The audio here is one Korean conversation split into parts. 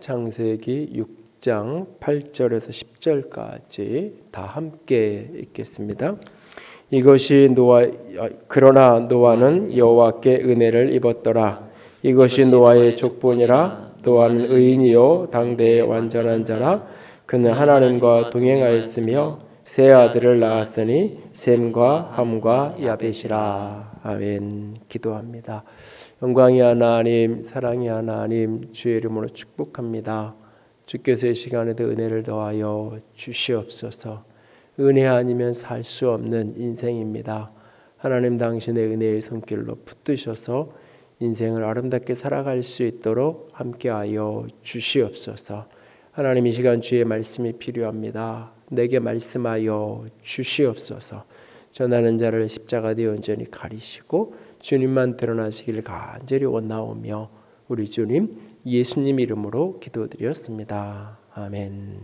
창세기 6장 8절에서 10절까지 다 함께 읽겠습니다. 그러나 노아는 여호와께 은혜를 입었더라. 이것이 노아의 족보니라. 노아는 의인이요 당대의 완전한 자라. 그는 하나님과 동행하였으며 세 아들을 낳았으니 셈과 함과 야벳이라. 아멘. 기도합니다. 영광이 하나님, 사랑이 하나님, 주의 이름으로 축복합니다. 주께서 이 시간에도 은혜를 더하여 주시옵소서. 은혜 아니면 살 수 없는 인생입니다. 하나님 당신의 은혜의 손길로 붙드셔서 인생을 아름답게 살아갈 수 있도록 함께하여 주시옵소서. 하나님 이 시간 주의 말씀이 필요합니다. 내게 말씀하여 주시옵소서. 전하는 자를 십자가 뒤에 온전히 가리시고 주님만 드러나시길 간절히 원하오며 우리 주님 예수님 이름으로 기도드렸습니다. 아멘.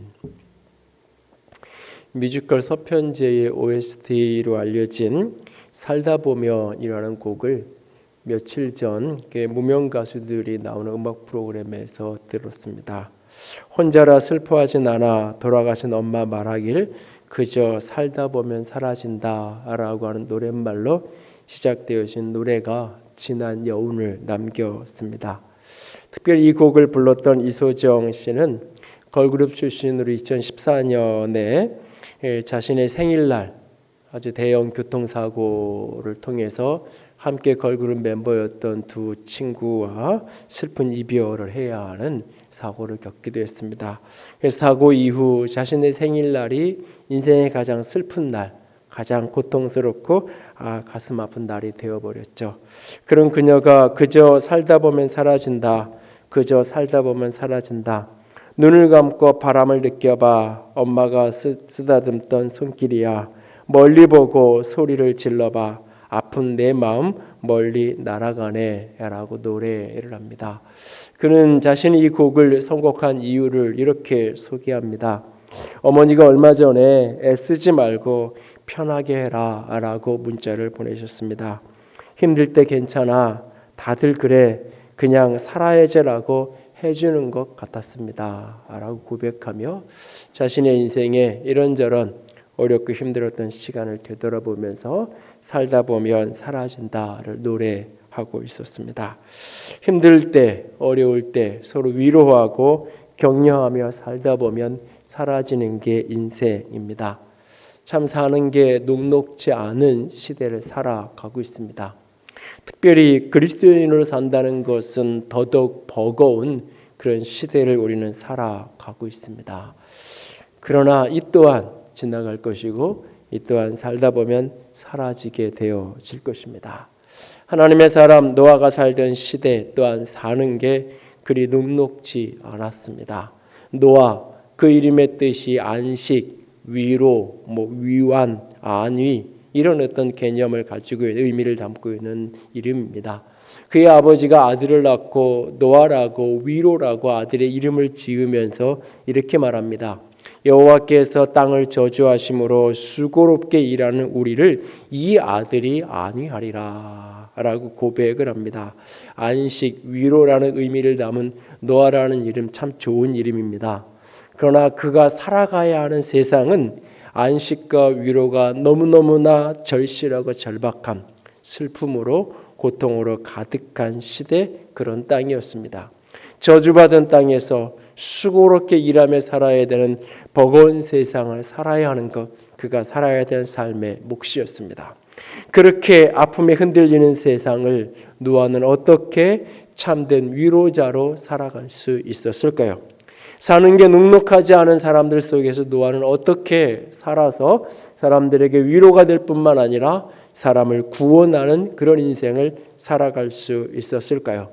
뮤지컬 서편제의 OST로 알려진 살다 보면이라는 곡을 며칠 전 무명 가수들이 나오는 음악 프로그램에서 들었습니다. 혼자라 슬퍼하진 않아 돌아가신 엄마 말하길 그저 살다 보면 사라진다 라고 하는 노랫말로 시작되어진 노래가 진한 여운을 남겼습니다. 특별히 이 곡을 불렀던 이소정 씨는 걸그룹 출신으로 2014년에 자신의 생일날 아주 대형 교통사고를 통해서 함께 걸그룹 멤버였던 두 친구와 슬픈 이별을 해야 하는 사고를 겪기도 했습니다. 사고 이후 자신의 생일날이 인생의 가장 슬픈 날, 가장 고통스럽고 가슴 아픈 날이 되어버렸죠. 그런 그녀가 그저 살다 보면 사라진다. 그저 살다 보면 사라진다. 눈을 감고 바람을 느껴봐. 엄마가 쓰다듬던 손길이야. 멀리 보고 소리를 질러봐. 아픈 내 마음 멀리 날아가네 라고 노래를 합니다. 그는 자신이 이 곡을 선곡한 이유를 이렇게 소개합니다. 어머니가 얼마 전에 애쓰지 말고 편하게 해라 라고 문자를 보내셨습니다. 힘들 때 괜찮아. 다들 그래. 그냥 살아야지라고 해주는 것 같았습니다 라고 고백하며 자신의 인생에 이런저런 어렵고 힘들었던 시간을 되돌아보면서 살다 보면 사라진다를 노래하고 있었습니다. 힘들 때, 어려울 때 서로 위로하고 격려하며 살다 보면 사라지는 게 인생입니다. 참 사는 게 녹록지 않은 시대를 살아가고 있습니다. 특별히 그리스도인으로 산다는 것은 더더욱 버거운 그런 시대를 우리는 살아가고 있습니다. 그러나 이 또한 지나갈 것이고 이 또한 살다 보면 사라지게 되어질 것입니다. 하나님의 사람 노아가 살던 시대 또한 사는 게 그리 녹록지 않았습니다. 노아 그 이름의 뜻이 안식, 위로, 위완, 안위 이런 어떤 개념을 가지고 있는 의미를 담고 있는 이름입니다. 그의 아버지가 아들을 낳고 노아라고 위로라고 아들의 이름을 지으면서 이렇게 말합니다. 여호와께서 땅을 저주하심으로 수고롭게 일하는 우리를 이 아들이 안위하리라 라고 고백을 합니다. 안식, 위로라는 의미를 담은 노아라는 이름 참 좋은 이름입니다. 그러나 그가 살아가야 하는 세상은 안식과 위로가 너무너무나 절실하고 절박한 슬픔으로 고통으로 가득한 시대 그런 땅이었습니다. 저주받은 땅에서 수고롭게 일하며 살아야 되는 버거운 세상을 살아야 하는 것, 그가 살아야 되는 삶의 몫이었습니다. 그렇게 아픔에 흔들리는 세상을 노아는 어떻게 참된 위로자로 살아갈 수 있었을까요? 사는 게 눅눅하지 않은 사람들 속에서 노아는 어떻게 살아서 사람들에게 위로가 될 뿐만 아니라 사람을 구원하는 그런 인생을 살아갈 수 있었을까요?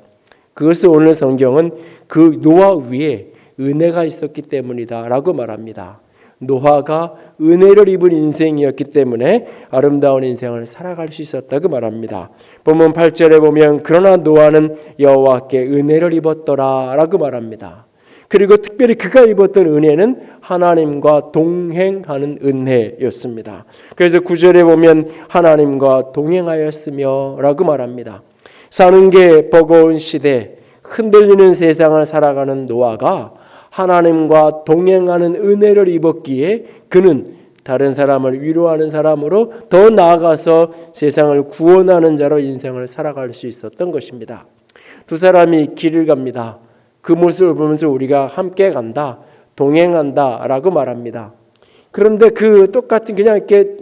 그것을 오늘 성경은 그 노아 위에 은혜가 있었기 때문이다 라고 말합니다. 노아가 은혜를 입은 인생이었기 때문에 아름다운 인생을 살아갈 수 있었다고 말합니다. 본문 8절에 보면 그러나 노아는 여호와께 은혜를 입었더라 라고 말합니다. 그리고 특별히 그가 입었던 은혜는 하나님과 동행하는 은혜였습니다. 그래서 9절에 보면 하나님과 동행하였으며 라고 말합니다. 사는 게 버거운 시대, 흔들리는 세상을 살아가는 노아가 하나님과 동행하는 은혜를 입었기에 그는 다른 사람을 위로하는 사람으로 더 나아가서 세상을 구원하는 자로 인생을 살아갈 수 있었던 것입니다. 두 사람이 길을 갑니다. 그 모습을 보면서 우리가 함께 간다, 동행한다 라고 말합니다. 그런데 그 똑같은 그냥 이렇게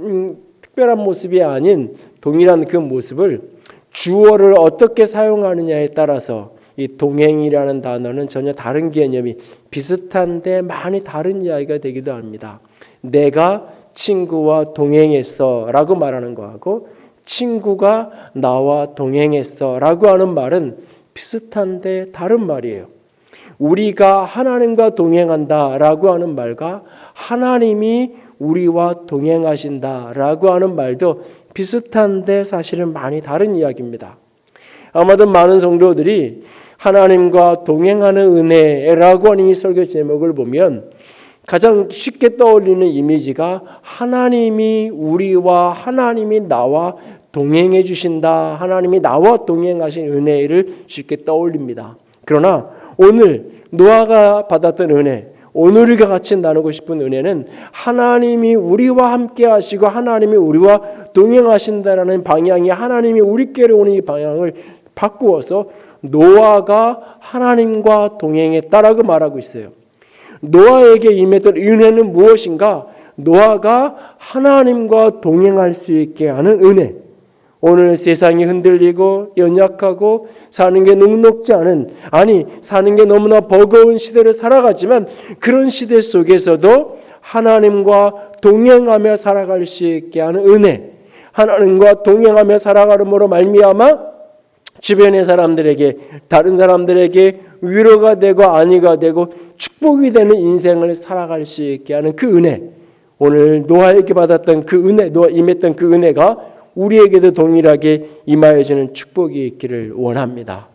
특별한 모습이 아닌 동일한 그 모습을 주어를 어떻게 사용하느냐에 따라서 이 동행이라는 단어는 전혀 다른 개념이 비슷한데 많이 다른 이야기가 되기도 합니다. 내가 친구와 동행했어 라고 말하는 거하고 친구가 나와 동행했어 라고 하는 말은 비슷한데 다른 말이에요. 우리가 하나님과 동행한다 라고 하는 말과 하나님이 우리와 동행하신다 라고 하는 말도 비슷한데 사실은 많이 다른 이야기입니다. 아마도 많은 성도들이 하나님과 동행하는 은혜라고 하는 이 설교 제목을 보면 가장 쉽게 떠올리는 이미지가 하나님이 우리와 하나님이 나와 동행해 주신다, 하나님이 나와 동행하신 은혜를 쉽게 떠올립니다. 그러나 오늘 노아가 받았던 은혜, 오늘 우리가 같이 나누고 싶은 은혜는 하나님이 우리와 함께 하시고 하나님이 우리와 동행하신다라는 방향이 하나님이 우리께로 오는 이 방향을 바꾸어서 노아가 하나님과 동행했다라고 말하고 있어요. 노아에게 임했던 은혜는 무엇인가? 노아가 하나님과 동행할 수 있게 하는 은혜. 오늘 세상이 흔들리고 연약하고 사는 게 녹록지 않은, 아니 사는 게 너무나 버거운 시대를 살아가지만 그런 시대 속에서도 하나님과 동행하며 살아갈 수 있게 하는 은혜, 하나님과 동행하며 살아가므로 말미암아 주변의 사람들에게, 다른 사람들에게 위로가 되고 안위가 되고 축복이 되는 인생을 살아갈 수 있게 하는 그 은혜, 오늘 노아에게 받았던 그 은혜, 노아 임했던 그 은혜가 우리에게도 동일하게 임하여지는 축복이 있기를 원합니다.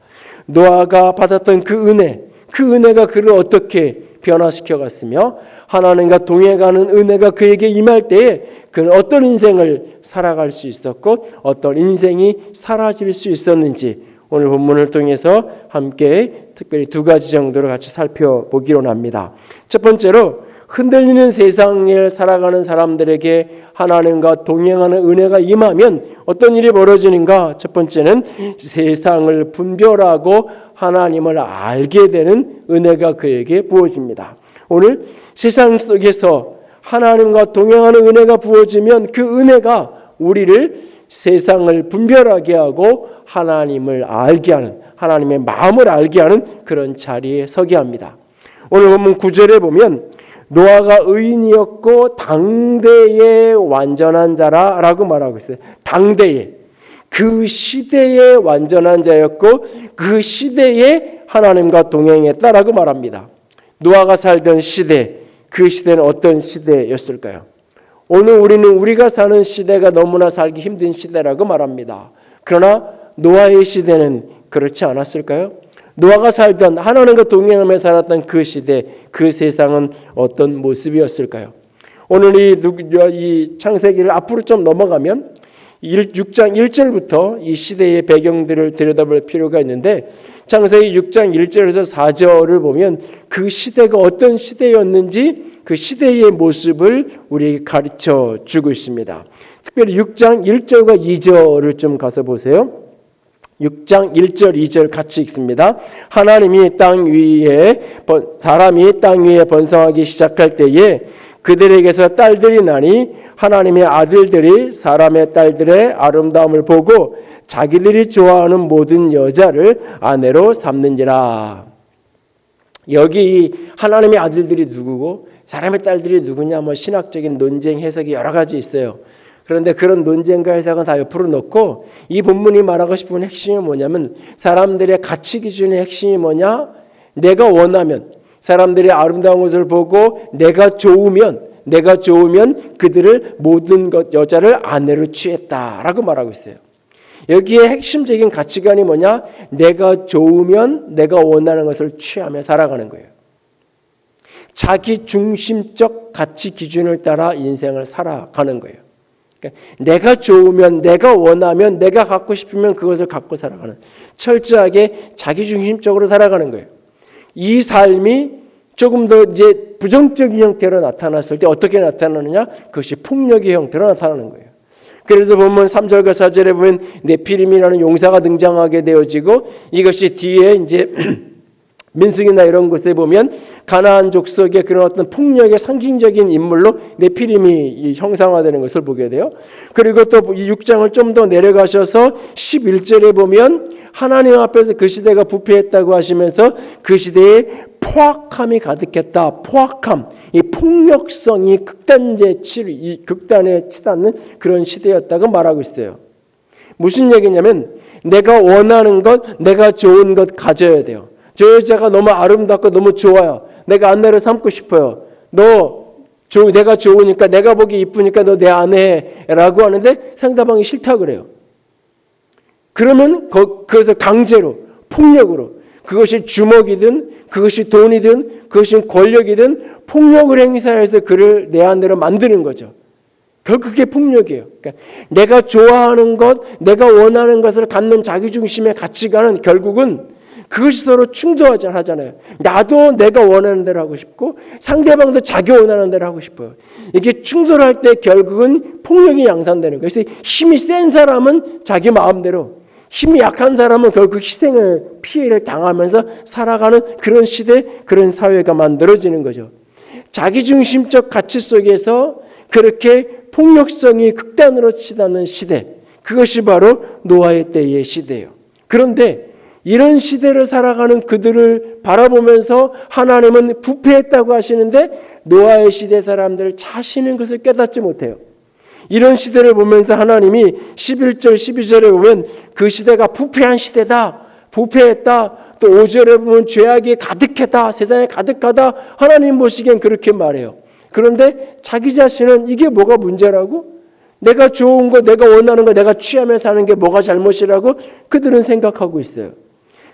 노아가 받았던 그 은혜, 그 은혜가 그를 어떻게 변화시켜 갔으며 하나님과 동행하는 은혜가 그에게 임할 때에 그는 어떤 인생을 살아갈 수 있었고 어떤 인생이 사라질 수 있었는지 오늘 본문을 통해서 함께 특별히 두 가지 정도로 같이 살펴보기로 합니다. 첫 번째로 흔들리는 세상을 살아가는 사람들에게 하나님과 동행하는 은혜가 임하면 어떤 일이 벌어지는가? 첫 번째는 세상을 분별하고 하나님을 알게 되는 은혜가 그에게 부어집니다. 오늘 세상 속에서 하나님과 동행하는 은혜가 부어지면 그 은혜가 우리를 세상을 분별하게 하고 하나님을 알게 하는, 하나님의 마음을 알게 하는 그런 자리에 서게 합니다. 오늘 본문 9절에 보면 노아가 의인이었고 당대의 완전한 자라라고 말하고 있어요. 당대의, 그 시대의 완전한 자였고 그 시대에 하나님과 동행했다라고 말합니다. 노아가 살던 시대, 그 시대는 어떤 시대였을까요? 오늘 우리가 사는 시대가 너무나 살기 힘든 시대라고 말합니다. 그러나 노아의 시대는 그렇지 않았을까요? 노아가 살던, 하나님과 동행하며 살았던 그 시대, 그 세상은 어떤 모습이었을까요? 오늘 이 창세기를 앞으로 좀 넘어가면 6장 1절부터 이 시대의 배경들을 들여다볼 필요가 있는데 창세기 6장 1절에서 4절을 보면 그 시대가 어떤 시대였는지 그 시대의 모습을 우리에게 가르쳐 주고 있습니다. 특별히 6장 1절과 2절을 좀 가서 보세요. 6장 1절 2절 같이 읽습니다. 하나님이 사람이 땅 위에 번성하기 시작할 때에 그들에게서 딸들이 나니 하나님의 아들들이 사람의 딸들의 아름다움을 보고 자기들이 좋아하는 모든 여자를 아내로 삼는지라. 여기 하나님의 아들들이 누구고 사람의 딸들이 누구냐, 신학적인 논쟁 해석이 여러 가지 있어요. 그런데 그런 논쟁과 해석은 다 옆으로 놓고 이 본문이 말하고 싶은 핵심이 뭐냐면 사람들의 가치 기준의 핵심이 뭐냐? 내가 원하면, 사람들이 아름다운 것을 보고 내가 좋으면 그들을 모든 여자를 아내로 취했다라고 말하고 있어요. 여기에 핵심적인 가치관이 뭐냐? 내가 좋으면 내가 원하는 것을 취하며 살아가는 거예요. 자기 중심적 가치 기준을 따라 인생을 살아가는 거예요. 그러니까 내가 좋으면, 내가 원하면, 내가 갖고 싶으면 그것을 갖고 살아가는, 철저하게 자기중심적으로 살아가는 거예요. 이 삶이 조금 더 이제 부정적인 형태로 나타났을 때 어떻게 나타나느냐? 그것이 폭력의 형태로 나타나는 거예요. 그래서 보면 3절과 4절에 보면 네피림이라는 용사가 등장하게 되어지고, 이것이 뒤에 이제 민수기나 이런 곳에 보면 가나안 족속의 그런 어떤 폭력의 상징적인 인물로 네피림이 형상화되는 것을 보게 돼요. 그리고 또 이 6장을 좀 더 내려가셔서 11절에 보면 하나님 앞에서 그 시대가 부패했다고 하시면서 그 시대에 포악함이 가득했다. 포악함, 이 폭력성이 이 극단에 치닫는 그런 시대였다고 말하고 있어요. 무슨 얘기냐면 내가 원하는 것, 내가 좋은 것 가져야 돼요. 저 여자가 너무 아름답고 너무 좋아요. 내가 아내를 삼고 싶어요. 내가 좋으니까, 내가 보기 이쁘니까 너 내 아내라고 하는데 상대방이 싫다 그래요. 그러면 그것을 강제로, 폭력으로, 그것이 주먹이든 그것이 돈이든 그것이 권력이든 폭력을 행사해서 그를 내 아내로 만드는 거죠. 결국 그게 폭력이에요. 그러니까 내가 좋아하는 것, 내가 원하는 것을 갖는 자기중심의 가치관은 결국은 그것이 서로 충돌하잖아요. 나도 내가 원하는 대로 하고 싶고 상대방도 자기 원하는 대로 하고 싶어요. 이게 충돌할 때 결국은 폭력이 양산되는 거예요. 그래서 힘이 센 사람은 자기 마음대로, 힘이 약한 사람은 결국 피해를 당하면서 살아가는 그런 시대, 그런 사회가 만들어지는 거죠. 자기중심적 가치 속에서 그렇게 폭력성이 극단으로 치닫는 시대, 그것이 바로 노아의 때의 시대예요. 그런데 이런 시대를 살아가는 그들을 바라보면서 하나님은 부패했다고 하시는데 노아의 시대 사람들 자신은 그것을 깨닫지 못해요. 이런 시대를 보면서 하나님이 11절 12절에 보면 그 시대가 부패한 시대다, 부패했다. 또 5절에 보면 죄악이 가득했다, 세상에 가득하다. 하나님 보시기엔 그렇게 말해요. 그런데 자기 자신은 이게 뭐가 문제라고? 내가 좋은 거, 내가 원하는 거, 내가 취하며 사는 게 뭐가 잘못이라고 그들은 생각하고 있어요.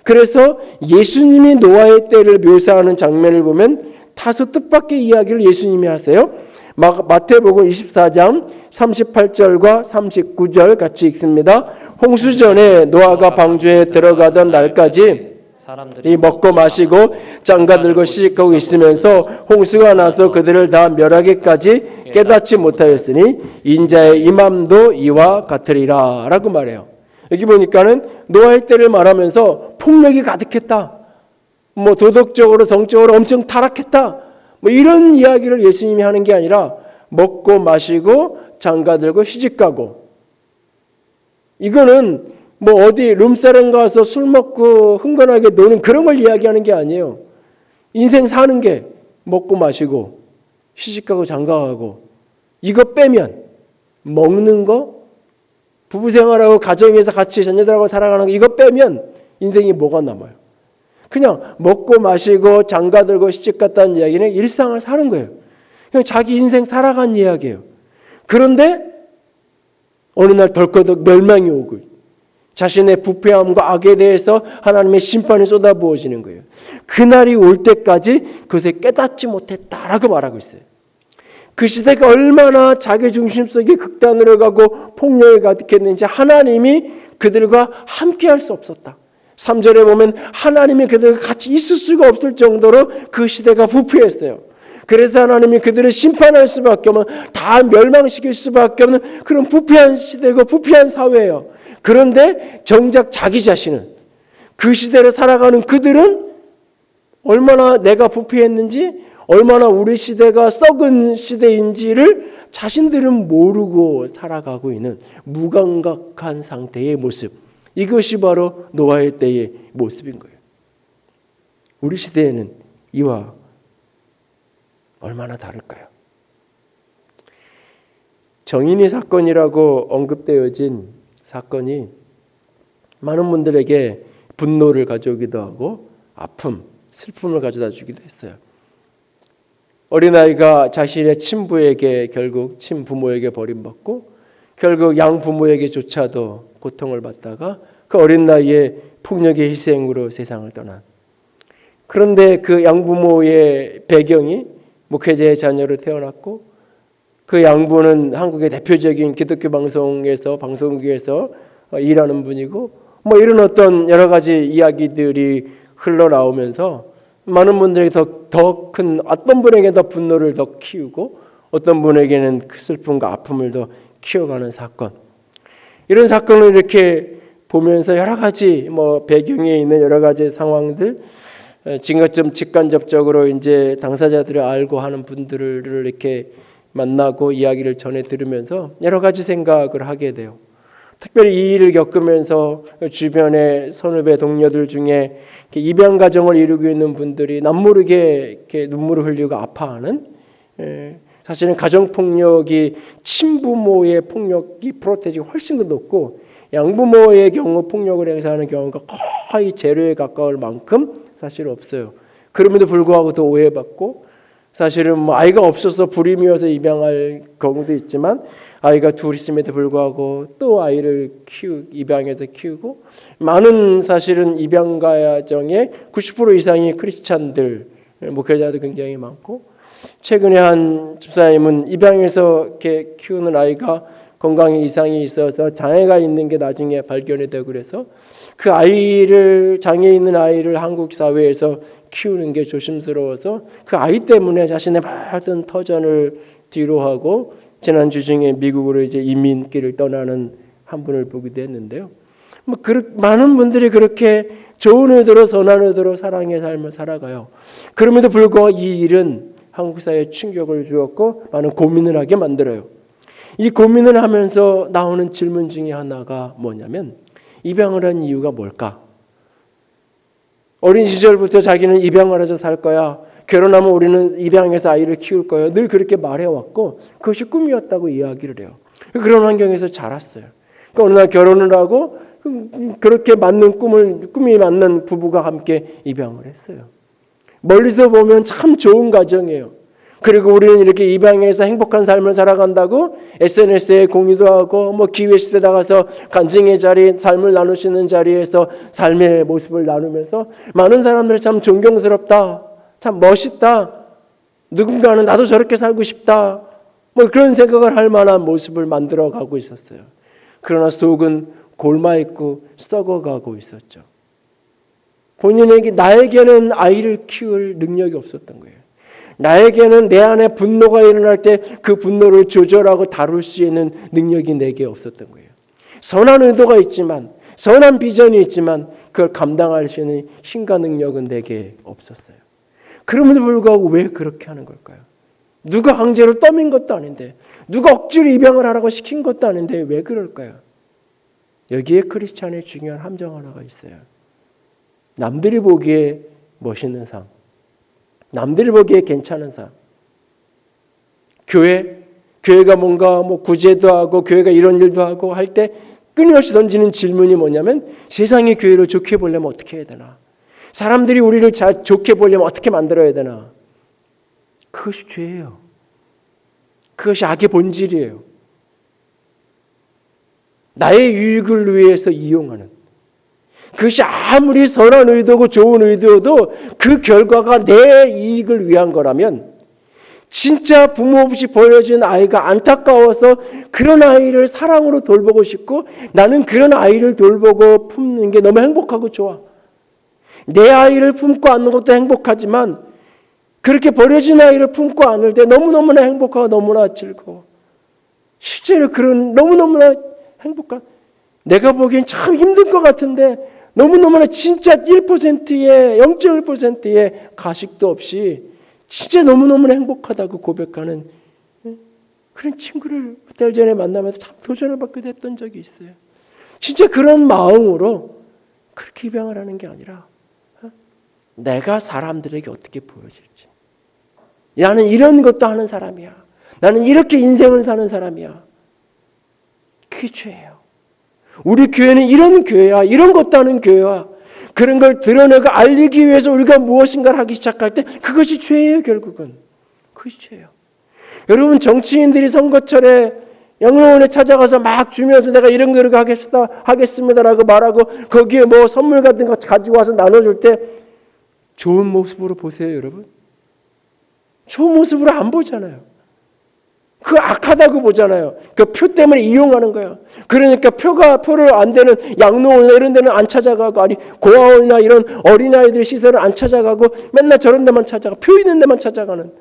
그래서 예수님이 노아의 때를 묘사하는 장면을 보면 다소 뜻밖의 이야기를 예수님이 하세요. 마태복음 24장 38절과 39절 같이 읽습니다. 홍수전에 노아가 방주에 들어가던 날까지 사람들이 먹고 마시고 장가들고 시집가고 있으면서 홍수가 나서 그들을 다 멸하기까지 깨닫지 못하였으니 인자의 임함도 이와 같으리라 라고 말해요. 여기 보니까는 노아의 때를 말하면서 폭력이 가득했다, 도덕적으로 성적으로 엄청 타락했다, 이런 이야기를 예수님이 하는 게 아니라 먹고 마시고 장가들고 시집가고, 이거는 어디 룸사롱 가서 술 먹고 흥건하게 노는 그런 걸 이야기하는 게 아니에요. 인생 사는 게 먹고 마시고 시집가고 장가가고, 이거 빼면 먹는 거, 부부생활하고 가정에서 같이 자녀들하고 살아가는 거, 이거 빼면 인생이 뭐가 남아요? 그냥 먹고 마시고 장가들고 시집갔다는 이야기는 일상을 사는 거예요. 그냥 자기 인생 살아간 이야기예요. 그런데 어느 날 덜커덕 멸망이 오고 자신의 부패함과 악에 대해서 하나님의 심판이 쏟아부어지는 거예요. 그날이 올 때까지 그것에 깨닫지 못했다라고 말하고 있어요. 그 시대가 얼마나 자기중심 속에 극단으로 가고 폭력에 가득했는지 하나님이 그들과 함께할 수 없었다. 3절에 보면 하나님이 그들과 같이 있을 수가 없을 정도로 그 시대가 부패했어요. 그래서 하나님이 그들을 심판할 수밖에 없는, 다 멸망시킬 수밖에 없는 그런 부패한 시대고 부패한 사회예요. 그런데 정작 자기 자신은, 그 시대를 살아가는 그들은 얼마나 내가 부패했는지, 얼마나 우리 시대가 썩은 시대인지를 자신들은 모르고 살아가고 있는 무감각한 상태의 모습, 이것이 바로 노아의 때의 모습인 거예요. 우리 시대에는 이와 얼마나 다를까요? 정인이 사건이라고 언급되어진 사건이 많은 분들에게 분노를 가져오기도 하고 아픔, 슬픔을 가져다 주기도 했어요. 어린아이가 자신의 친부에게, 결국 친부모에게 버림받고 결국 양부모에게조차도 고통을 받다가 그 어린 나이에 폭력의 희생으로 세상을 떠난, 그런데 그 양부모의 배경이 목회자의 자녀로 태어났고 그 양부는 한국의 대표적인 기독교 방송국에서 일하는 분이고 뭐 이런 어떤 여러 가지 이야기들이 흘러나오면서 많은 분들에게 더 큰 어떤 분에게 더 분노를 더 키우고 어떤 분에게는 그 슬픔과 아픔을 더 키워가는 사건. 이런 사건을 이렇게 보면서 여러 가지 뭐 배경에 있는 여러 가지 상황들 지금처럼 직간접적으로 이제 당사자들을 알고 하는 분들을 이렇게 만나고 이야기를 전해 들으면서 여러 가지 생각을 하게 돼요. 특별히 이 일을 겪으면서 주변의 선후배 동료들 중에 입양 가정을 이루고 있는 분들이 남모르게 이렇게 눈물을 흘리고 아파하는, 사실은 가정 폭력이 친부모의 폭력이 프로테지가 훨씬 더 높고 양부모의 경우 폭력을 행사하는 경우가 거의 제로에 가까울 만큼 사실 없어요. 그럼에도 불구하고 또 오해받고 사실은 뭐 아이가 없어서 불임이어서 입양할 경우도 있지만 아이가 둘 있음에도 불구하고 또 아이를 입양해서 키우고 많은 사실은 입양 가정의 90% 이상이 크리스찬들 목회자도 굉장히 많고 최근에 한 집사님은 입양해서 이렇게 키우는 아이가 건강에 이상이 있어서 장애가 있는 게 나중에 발견이 되고 그래서 그 아이를 장애 있는 아이를 한국 사회에서 키우는 게 조심스러워서 그 아이 때문에 자신의 모든 터전을 뒤로 하고 지난주 중에 미국으로 이제 이민길을 떠나는 한 분을 보기도 했는데요. 뭐 많은 분들이 그렇게 좋은 의도로 선한 의도로 사랑의 삶을 살아가요. 그럼에도 불구하고 이 일은 한국 사회에 충격을 주었고 많은 고민을 하게 만들어요. 이 고민을 하면서 나오는 질문 중에 하나가 뭐냐면 입양을 한 이유가 뭘까? 어린 시절부터 자기는 입양을 해서 살 거야. 결혼하면 우리는 입양해서 아이를 키울 거야. 늘 그렇게 말해왔고 그것이 꿈이었다고 이야기를 해요. 그런 환경에서 자랐어요. 그러니까 어느 날 결혼을 하고 그렇게 꿈이 맞는 부부가 함께 입양을 했어요. 멀리서 보면 참 좋은 가정이에요. 그리고 우리는 이렇게 입양해서 행복한 삶을 살아간다고 SNS에 공유도 하고 뭐 기회 시대 나가서 간증의 자리, 삶을 나누시는 자리에서 삶의 모습을 나누면서 많은 사람들이 참 존경스럽다, 참 멋있다, 누군가는 나도 저렇게 살고 싶다, 뭐 그런 생각을 할 만한 모습을 만들어가고 있었어요. 그러나 속은 골마있고 썩어가고 있었죠. 나에게는 아이를 키울 능력이 없었던 거예요. 나에게는 내 안에 분노가 일어날 때 그 분노를 조절하고 다룰 수 있는 능력이 내게 없었던 거예요. 선한 의도가 있지만 선한 비전이 있지만 그걸 감당할 수 있는 힘과 능력은 내게 없었어요. 그럼에도 불구하고 왜 그렇게 하는 걸까요? 누가 강제로 떠민 것도 아닌데 누가 억지로 입양을 하라고 시킨 것도 아닌데 왜 그럴까요? 여기에 크리스찬의 중요한 함정 하나가 있어요. 남들이 보기에 멋있는 삶, 남들이 보기에 괜찮은 삶. 교회가 뭔가 뭐 구제도 하고 교회가 이런 일도 하고 할 때 끊임없이 던지는 질문이 뭐냐면 세상이 교회를 좋게 보려면 어떻게 해야 되나? 사람들이 우리를 좋게 보려면 어떻게 만들어야 되나? 그것이 죄예요. 그것이 악의 본질이에요. 나의 유익을 위해서 이용하는. 그것이 아무리 선한 의도고 좋은 의도도 그 결과가 내 이익을 위한 거라면 진짜 부모 없이 버려진 아이가 안타까워서 그런 아이를 사랑으로 돌보고 싶고 나는 그런 아이를 돌보고 품는 게 너무 행복하고 좋아. 내 아이를 품고 안는 것도 행복하지만 그렇게 버려진 아이를 품고 안을 때 너무너무나 행복하고 너무나 즐거워. 실제로 그런 너무너무나 행복한 내가 보기엔 참 힘든 것 같은데 너무너무나 진짜 1%의 0.1%의 가식도 없이 진짜 너무너무나 행복하다고 고백하는 그런 친구를 몇 달 전에 만나면서 참 도전을 받게 됐던 적이 있어요. 진짜 그런 마음으로 그렇게 입양을 하는 게 아니라 내가 사람들에게 어떻게 보여질지. 나는 이런 것도 하는 사람이야. 나는 이렇게 인생을 사는 사람이야. 그게 죄예요. 우리 교회는 이런 교회야. 이런 것도 하는 교회야. 그런 걸 드러내고 알리기 위해서 우리가 무엇인가를 하기 시작할 때 그것이 죄예요. 결국은. 그것이 죄예요. 여러분 정치인들이 선거철에 영로원에 찾아가서 막 주면서 내가 이런 거 하겠습니다라고 말하고 거기에 뭐 선물 같은 거 가지고 와서 나눠줄 때 좋은 모습으로 보세요. 여러분. 좋은 모습으로 안 보잖아요. 그 악하다고 보잖아요. 그 표 때문에 이용하는 거예요. 그러니까 표를 안 되는 양로원이나 이런 데는 안 찾아가고, 아니 고아원이나 이런 어린아이들 시설을 안 찾아가고 맨날 저런 데만 찾아가, 표 있는 데만 찾아가는,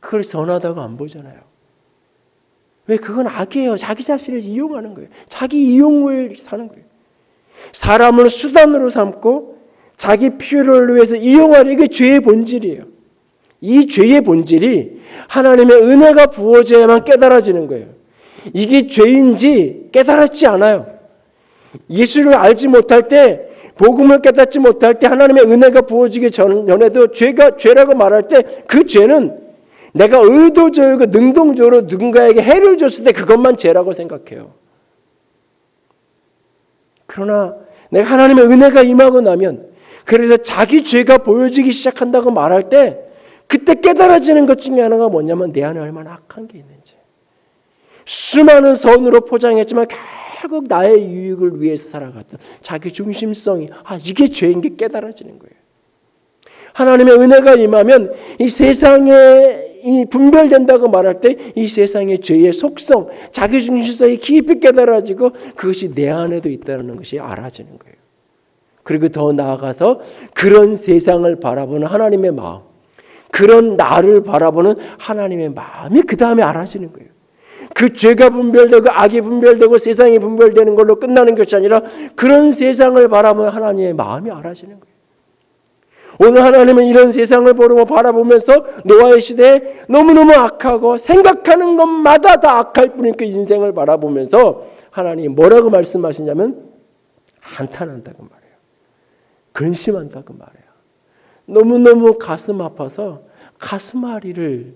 그걸 선하다고 안 보잖아요. 왜? 그건 악이에요. 자기 자신을 이용하는 거예요. 자기 이용을 사는 거예요. 사람을 수단으로 삼고 자기 필요를 위해서 이용하는, 이게 죄의 본질이에요. 이 죄의 본질이 하나님의 은혜가 부어져야만 깨달아지는 거예요. 이게 죄인지 깨달았지 않아요. 예수를 알지 못할 때, 복음을 깨닫지 못할 때, 하나님의 은혜가 부어지기 전에도 죄라고 말할 때 그 죄는 내가 의도적이고 능동적으로 누군가에게 해를 줬을 때 그것만 죄라고 생각해요. 그러나 내가 하나님의 은혜가 임하고 나면, 그래서 자기 죄가 보여지기 시작한다고 말할 때 그때 깨달아지는 것 중에 하나가 뭐냐면 내 안에 얼마나 악한 게 있는지. 수많은 선으로 포장했지만 결국 나의 유익을 위해서 살아갔던 자기 중심성이, 이게 죄인 게 깨달아지는 거예요. 하나님의 은혜가 임하면 이 세상에 분별된다고 말할 때 이 세상의 죄의 속성, 자기 중심성이 깊이 깨달아지고 그것이 내 안에도 있다는 것이 알아지는 거예요. 그리고 더 나아가서 그런 세상을 바라보는 하나님의 마음, 그런 나를 바라보는 하나님의 마음이 그 다음에 알아지는 거예요. 그 죄가 분별되고 악이 분별되고 세상이 분별되는 걸로 끝나는 것이 아니라 그런 세상을 바라보는 하나님의 마음이 알아지는 거예요. 오늘 하나님은 이런 세상을 바라보면서 노아의 시대에 너무너무 악하고 생각하는 것마다 다 악할 뿐인 그 인생을 바라보면서 하나님이 뭐라고 말씀하시냐면 한탄한다고 말해요. 근심한다고 말해요. 너무너무 가슴 아파서 가슴앓이를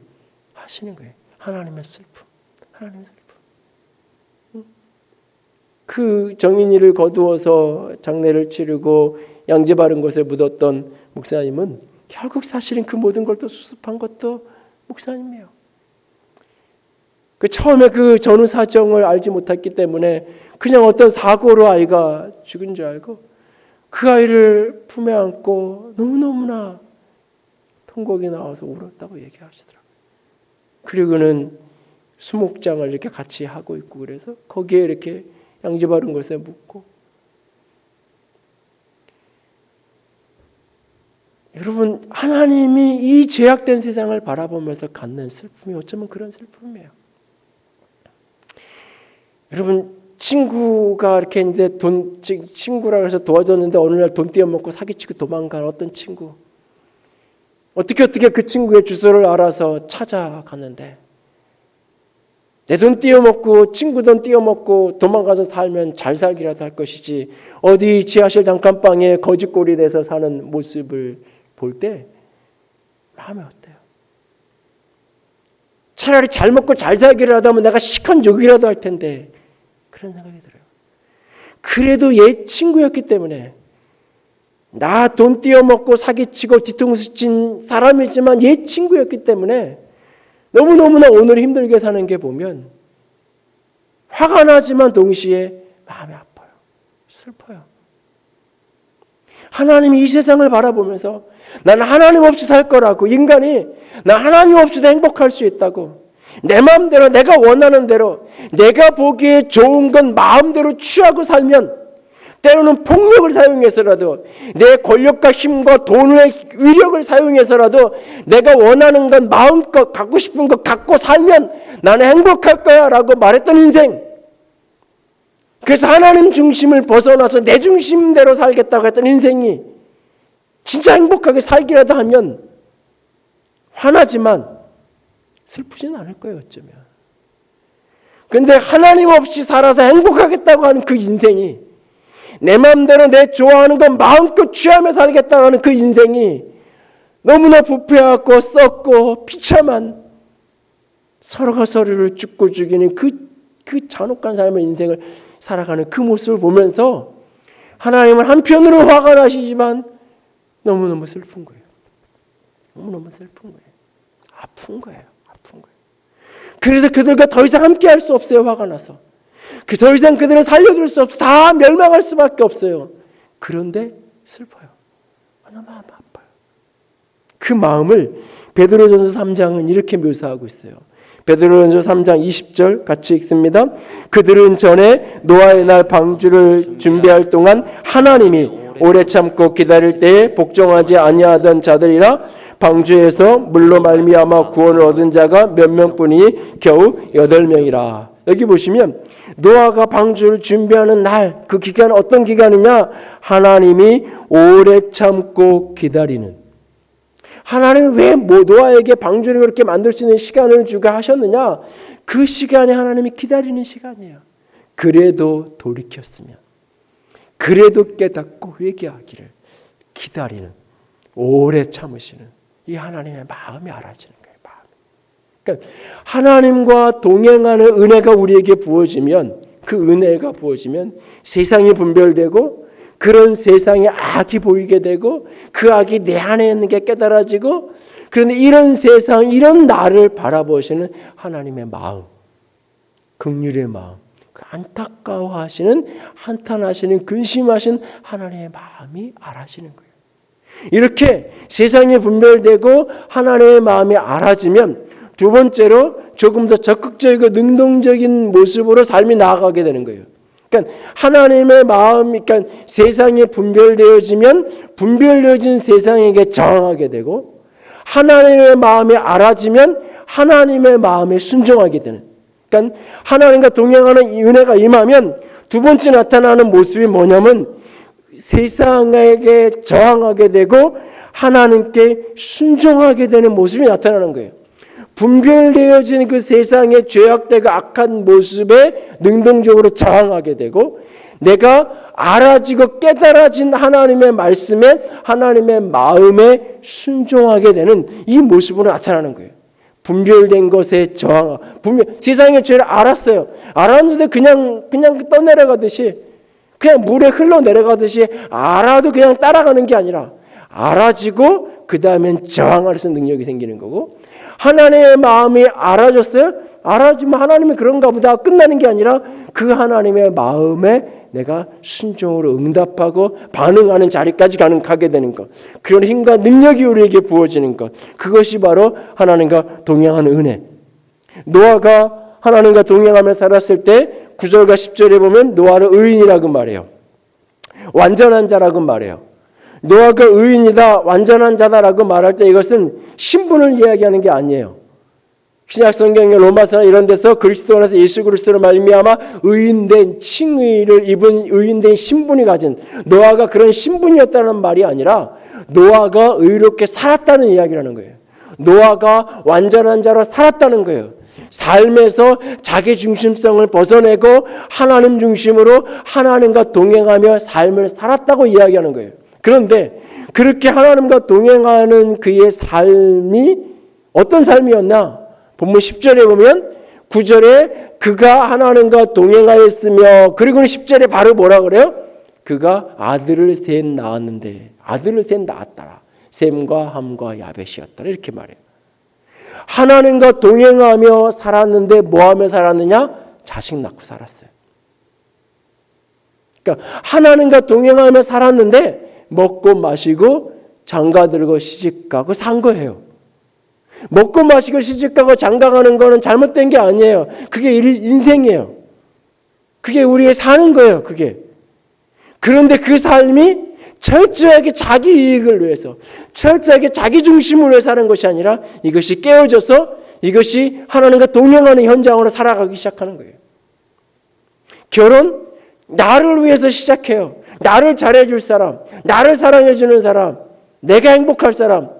하시는 거예요. 하나님의 슬픔. 하나님의 슬픔. 그 정인이를 거두어서 장례를 치르고 양지 바른 곳에 묻었던 목사님은 결국 사실은 그 모든 걸 또 수습한 것도 목사님이에요. 그 처음에 그 전후 사정을 알지 못했기 때문에 그냥 어떤 사고로 아이가 죽은 줄 알고 그 아이를 품에 안고 너무너무나 통곡이 나와서 울었다고 얘기하시더라고요. 그리고는 수목장을 이렇게 같이 하고 있고, 그래서 거기에 이렇게 양지 바른 곳에 묻고. 여러분, 하나님이 이 죄악된 세상을 바라보면서 갖는 슬픔이 어쩌면 그런 슬픔이에요. 여러분, 친구가 이렇게 이제 친구라 해서 도와줬는데 어느 날 돈 떼어먹고 사기치고 도망간 어떤 친구, 어떻게 그 친구의 주소를 알아서 찾아갔는데, 내 돈 떼어먹고 친구 돈 떼어먹고 도망가서 살면 잘 살기라도 할 것이지, 어디 지하실 단칸방에 거지꼴이 돼서 사는 모습을 볼 때 마음이 어때요? 차라리 잘 먹고 잘 살기라도 하면 내가 시큰 욕이라도 할 텐데, 그런 생각이 들어요. 그래도 얘 친구였기 때문에, 나 돈 떼어먹고 사기치고 뒤통수 친 사람이지만 얘 친구였기 때문에 너무너무나 오늘 힘들게 사는 게 보면 화가 나지만 동시에 마음이 아파요. 슬퍼요. 하나님이 이 세상을 바라보면서 나는 하나님 없이 살 거라고, 인간이 나 하나님 없이도 행복할 수 있다고, 내 마음대로 내가 원하는 대로 내가 보기에 좋은 건 마음대로 취하고 살면, 때로는 폭력을 사용해서라도 내 권력과 힘과 돈의 위력을 사용해서라도 내가 원하는 건 마음껏 갖고 싶은 거 갖고 살면 나는 행복할 거야 라고 말했던 인생, 그래서 하나님 중심을 벗어나서 내 중심대로 살겠다고 했던 인생이 진짜 행복하게 살기라도 하면 화나지만 슬프진 않을 거예요, 어쩌면. 그런데 하나님 없이 살아서 행복하겠다고 하는 그 인생이, 내 마음대로 내 좋아하는 건 마음껏 취하며 살겠다고 하는 그 인생이 너무나 부패하고 썩고 비참한, 서로가 서로를 죽고 죽이는 그 잔혹한 삶의 인생을 살아가는 그 모습을 보면서 하나님은 한편으로 화가 나시지만 너무너무 슬픈 거예요. 너무너무 슬픈 거예요. 아픈 거예요. 아픈 거예요. 그래서 그들과 더 이상 함께 할 수 없어요. 화가 나서. 더 이상 그들을 살려둘 수 없어. 다 멸망할 수밖에 없어요. 그런데 슬퍼요. 너무 아파요. 그 마음을 베드로전서 3장은 이렇게 묘사하고 있어요. 베드로전서 3장 20절 같이 읽습니다. 그들은 전에 노아의 날 방주를 준비할 동안 하나님이 오래 참고 기다릴 때에 복종하지 아니하던 자들이라 방주에서 물로 말미암아 구원을 얻은 자가 몇 명뿐이니 겨우 8명이라. 여기 보시면 노아가 방주를 준비하는 날, 그 기간은 어떤 기간이냐? 하나님이 오래 참고 기다리는. 하나님이 왜 노아에게 방주를 그렇게 만들 수 있는 시간을 주게 하셨느냐? 그 시간에 하나님이 기다리는 시간이에요. 그래도 돌이켰으면, 그래도 깨닫고 회개하기를 기다리는, 오래 참으시는 이 하나님의 마음이 알아지는 거예요. 그러니까 하나님과 동행하는 은혜가 우리에게 부어지면, 그 은혜가 부어지면 세상이 분별되고 그런 세상에 악이 보이게 되고 그 악이 내 안에 있는 게 깨달아지고, 그런데 이런 세상, 이런 나를 바라보시는 하나님의 마음, 긍휼의 마음, 그 안타까워하시는, 한탄하시는, 근심하시는 하나님의 마음이 알아지는 거예요. 이렇게 세상에 분별되고 하나님의 마음이 알아지면 두 번째로 조금 더 적극적이고 능동적인 모습으로 삶이 나아가게 되는 거예요. 그러니까 하나님의 마음이, 그러니까 세상에 분별되어지면 분별되어진 세상에게 저항하게 되고, 하나님의 마음이 알아지면 하나님의 마음에 순종하게 되는. 그러니까 하나님과 동행하는 이 은혜가 임하면 두 번째 나타나는 모습이 뭐냐면 세상에게 저항하게 되고 하나님께 순종하게 되는 모습이 나타나는 거예요. 분별되어진 그 세상의 죄악되고 악한 모습에 능동적으로 저항하게 되고, 내가 알아지고 깨달아진 하나님의 말씀에, 하나님의 마음에 순종하게 되는 이 모습으로 나타나는 거예요. 분별된 것에 저항, 세상의 죄를 알았어요. 알았는데 그냥 떠내려가듯이, 그냥 물에 흘러내려가듯이 알아도 그냥 따라가는 게 아니라 알아지고 그 다음엔 저항할 수 있는 능력이 생기는 거고, 하나님의 마음이 알아졌어요? 알아지면 하나님이 그런가 보다 끝나는 게 아니라 그 하나님의 마음에 내가 순종으로 응답하고 반응하는 자리까지 가게 되는 것, 그런 힘과 능력이 우리에게 부어지는 것, 그것이 바로 하나님과 동행하는 은혜. 노아가 하나님과 동행하며 살았을 때 9절과 10절에 보면 노아를 의인이라고 말해요. 완전한 자라고 말해요. 노아가 의인이다, 완전한 자다라고 말할 때 이것은 신분을 이야기하는 게 아니에요. 신약 성경의 로마서나 이런 데서 그리스도 안에서 예수 그리스도로 말미암아 의인된 칭의를 입은 의인된 신분이 가진 노아가 그런 신분이었다는 말이 아니라 노아가 의롭게 살았다는 이야기라는 거예요. 노아가 완전한 자로 살았다는 거예요. 삶에서 자기 중심성을 벗어내고 하나님 중심으로 하나님과 동행하며 삶을 살았다고 이야기하는 거예요. 그런데 그렇게 하나님과 동행하는 그의 삶이 어떤 삶이었나? 본문 10절에 보면 9절에 그가 하나님과 동행하였으며, 그리고는 10절에 바로 뭐라 그래요? 그가 아들을 셋 낳았는데, 아들을 셋 낳았더라. 셈과 함과 야벳이었더라. 이렇게 말해요. 하나님과 동행하며 살았는데 뭐하며 살았느냐? 자식 낳고 살았어요. 그러니까 하나님과 동행하며 살았는데 먹고 마시고 장가들고 시집가고 산 거예요. 먹고 마시고 시집가고 장가가는 거는 잘못된 게 아니에요. 그게 인생이에요. 그게 우리의 사는 거예요. 그게. 그런데 그 삶이 철저하게 자기 이익을 위해서, 철저하게 자기 중심으로 사는 것이 아니라 이것이 깨어져서 이것이 하나님과 동행하는 현장으로 살아가기 시작하는 거예요. 결혼, 나를 위해서 시작해요. 나를 잘해줄 사람, 나를 사랑해주는 사람, 내가 행복할 사람.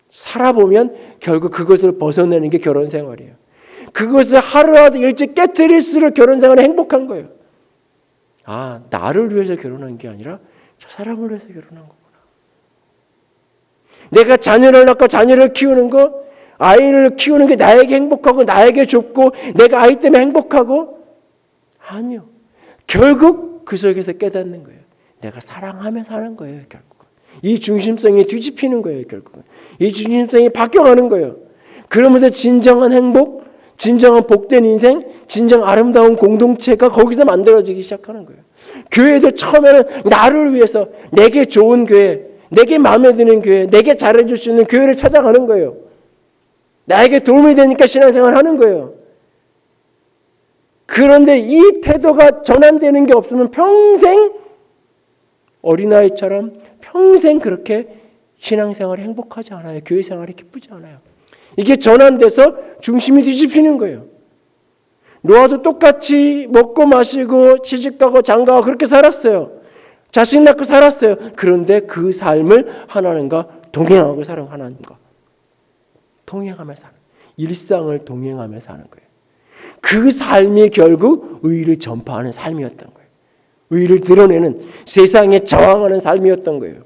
살아보면 결국 그것을 벗어내는 게 결혼 생활이에요. 그것을 하루하루 일찍 깨트릴수록 결혼 생활이 행복한 거예요. 아, 나를 위해서 결혼한 게 아니라 저 사람을 위해서 결혼한 거구나. 내가 자녀를 낳고 자녀를 키우는 거, 아이를 키우는 게 나에게 행복하고 나에게 좋고 내가 아이 때문에 행복하고, 아니요. 결국 그 속에서 깨닫는 거예요. 내가 사랑하며 사는 거예요. 결국은 이 중심성이 뒤집히는 거예요. 결국은 이 중심성이 바뀌어가는 거예요. 그러면서 진정한 행복, 진정한 복된 인생, 진정 아름다운 공동체가 거기서 만들어지기 시작하는 거예요. 교회도 처음에는 나를 위해서, 내게 좋은 교회, 내게 마음에 드는 교회, 내게 잘해줄 수 있는 교회를 찾아가는 거예요. 나에게 도움이 되니까 신앙생활 하는 거예요. 그런데 이 태도가 전환되는 게 없으면 평생 어린아이처럼 평생 그렇게 신앙생활이 행복하지 않아요. 교회생활이 기쁘지 않아요. 이게 전환돼서 중심이 뒤집히는 거예요. 노아도 똑같이 먹고 마시고 시집가고 장가가고 그렇게 살았어요. 자식 낳고 살았어요. 그런데 그 삶을 하나님과 동행하고 사는 하나님과 동행하며 사는, 일상을 동행하며 사는 거예요. 그 삶이 결국 의를 전파하는 삶이었던 거예요. 의를 드러내는, 세상에 저항하는 삶이었던 거예요.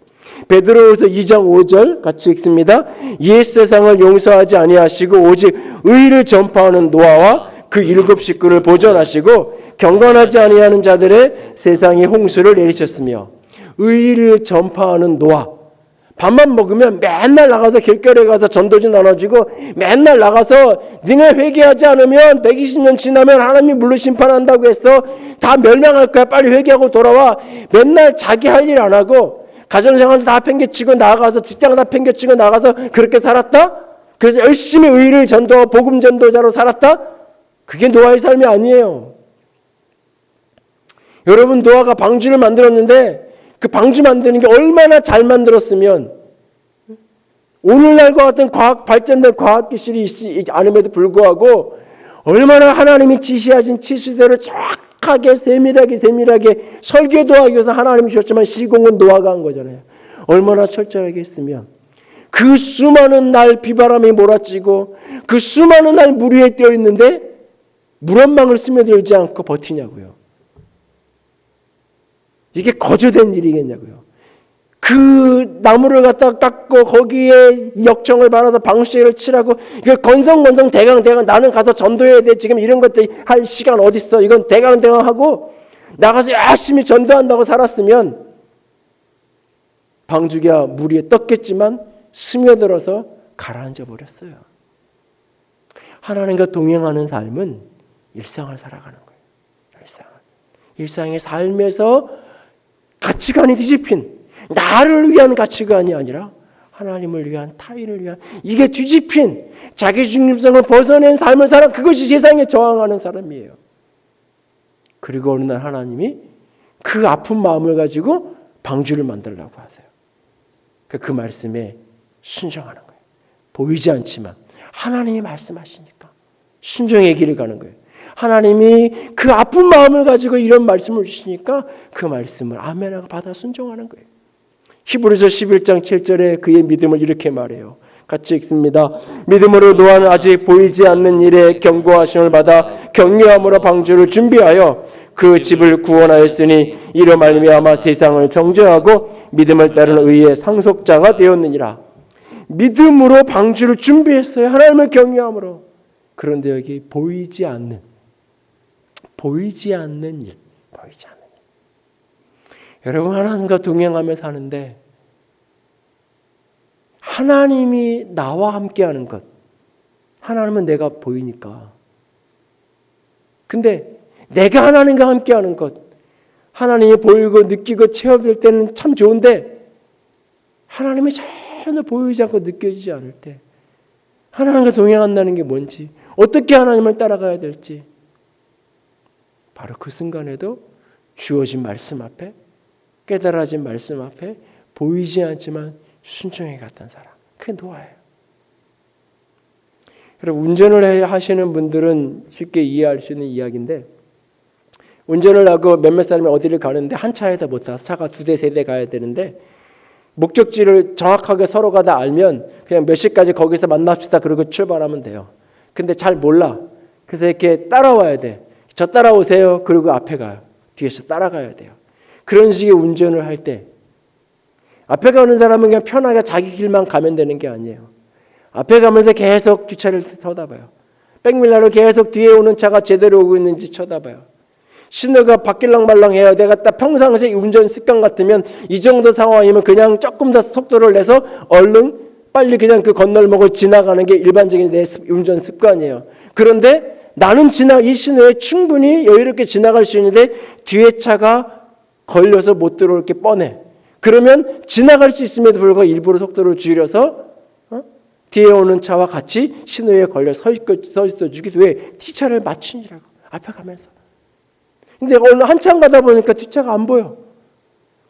베드로후서 2장 5절 같이 읽습니다. 옛 세상을 용서하지 아니하시고 오직 의를 전파하는 노아와 그 7 식구를 보존하시고 경건하지 아니하는 자들의 세상에 홍수를 내리셨으며, 의를 전파하는 노아, 밥만 먹으면 맨날 나가서 길거리에 가서 전도지 나눠주고 맨날 나가서 니네 회개하지 않으면 120년 지나면 하나님이 물로 심판한다고 해서 다 멸망할 거야, 빨리 회개하고 돌아와. 맨날 자기 할 일 안 하고 가정생활도 다 팽개치고 나가서 직장 다 팽개치고 나가서 그렇게 살았다? 그래서 열심히 의를 전도하고 복음 전도자로 살았다? 그게 노아의 삶이 아니에요. 여러분, 노아가 방주를 만들었는데 그 방주 만드는 게 얼마나 잘 만들었으면 오늘날과 같은 발전된 과학 기술이 있지 않음에도 불구하고 얼마나 하나님이 지시하신 치수대로 정확하게 세밀하게 설계도 하기 위해서 하나님이 주셨지만 시공은 노아가 한 거잖아요. 얼마나 철저하게 했으면 그 수많은 날 비바람이 몰아치고 그 수많은 날 물 위에 떠 있는데 물 한 방울 스며들지 않고 버티냐고요. 이게 거저된 일이겠냐고요. 그 나무를 갖다 깎고 거기에 역청을 발라서 방수제를 칠하고 이거 건성건성 대강 나는 가서 전도해야 돼. 지금 이런 것들 할 시간 어디 있어. 이건 대강 하고 나가서 열심히 전도한다고 살았으면 방주가 물 위에 떴겠지만 스며들어서 가라앉아 버렸어요. 하나님과 동행하는 삶은 일상을 살아가는 거예요. 일상의 삶에서 가치관이 뒤집힌, 나를 위한 가치관이 아니라 하나님을 위한, 타인을 위한, 이게 뒤집힌 자기 중심성을 벗어낸 삶을 살아, 그것이 세상에 저항하는 사람이에요. 그리고 어느 날 하나님이 그 아픈 마음을 가지고 방주를 만들려고 하세요. 그 말씀에 순종하는 거예요. 보이지 않지만 하나님이 말씀하시니까 순종의 길을 가는 거예요. 하나님이 그 아픈 마음을 가지고 이런 말씀을 주시니까 그 말씀을 아멘하고 받아 순종하는 거예요. 히브리서 11장 7절에 그의 믿음을 이렇게 말해요. 같이 읽습니다. 믿음으로 노아는 아직 보이지 않는 일에 경고하심을 받아 경외함으로 방주를 준비하여 그 집을 구원하였으니 이로 말미암아 세상을 정죄하고 믿음을 따르는 의의 상속자가 되었느니라. 믿음으로 방주를 준비했어요. 하나님을 경외함으로. 그런데 여기 보이지 않는 일. 여러분, 하나님과 동행하며 사는데 하나님이 나와 함께하는 것, 하나님은 내가 보이니까. 근데 내가 하나님과 함께하는 것, 하나님이 보이고 느끼고 체험될 때는 참 좋은데 하나님이 전혀 보이지 않고 느껴지지 않을 때 하나님과 동행한다는 게 뭔지, 어떻게 하나님을 따라가야 될지, 바로 그 순간에도 주어진 말씀 앞에, 깨달아진 말씀 앞에 보이지 않지만 순종해 갔던 사람, 그게 노아예요. 여러분, 운전을 하시는 분들은 쉽게 이해할 수 있는 이야기인데, 운전을 하고 몇몇 사람이 어디를 가는데 한 차에서 못 타서 차가 2대 3대 가야 되는데 목적지를 정확하게 서로가 다 알면 그냥 몇 시까지 거기서 만납시다 그러고 출발하면 돼요. 근데 잘 몰라. 그래서 이렇게 따라와야 돼. 저 따라오세요. 그리고 앞에 가요. 뒤에서 따라가야 돼요. 그런 식의 운전을 할 때 앞에 가는 사람은 그냥 편하게 자기 길만 가면 되는 게 아니에요. 앞에 가면서 계속 뒷차를 쳐다봐요. 백밀러로 계속 뒤에 오는 차가 제대로 오고 있는지 쳐다봐요. 신호가 바뀔랑 말랑해요. 내가 딱 평상시 운전 습관 같으면 이 정도 상황이면 그냥 조금 더 속도를 내서 얼른 빨리 그냥 그 건널목을 지나가는 게 일반적인 내 운전 습관이에요. 그런데 나는 이 신호에 충분히 여유롭게 지나갈 수 있는데 뒤에 차가 걸려서 못 들어올 게 뻔해. 그러면 지나갈 수 있음에도 불구하고 일부러 속도를 줄여서 뒤에 오는 차와 같이 신호에 걸려 서 있어 주기 왜? 뒷차를 맞추니라고 앞에 가면서. 근데 오늘 한참 가다 보니까 뒷차가 안 보여.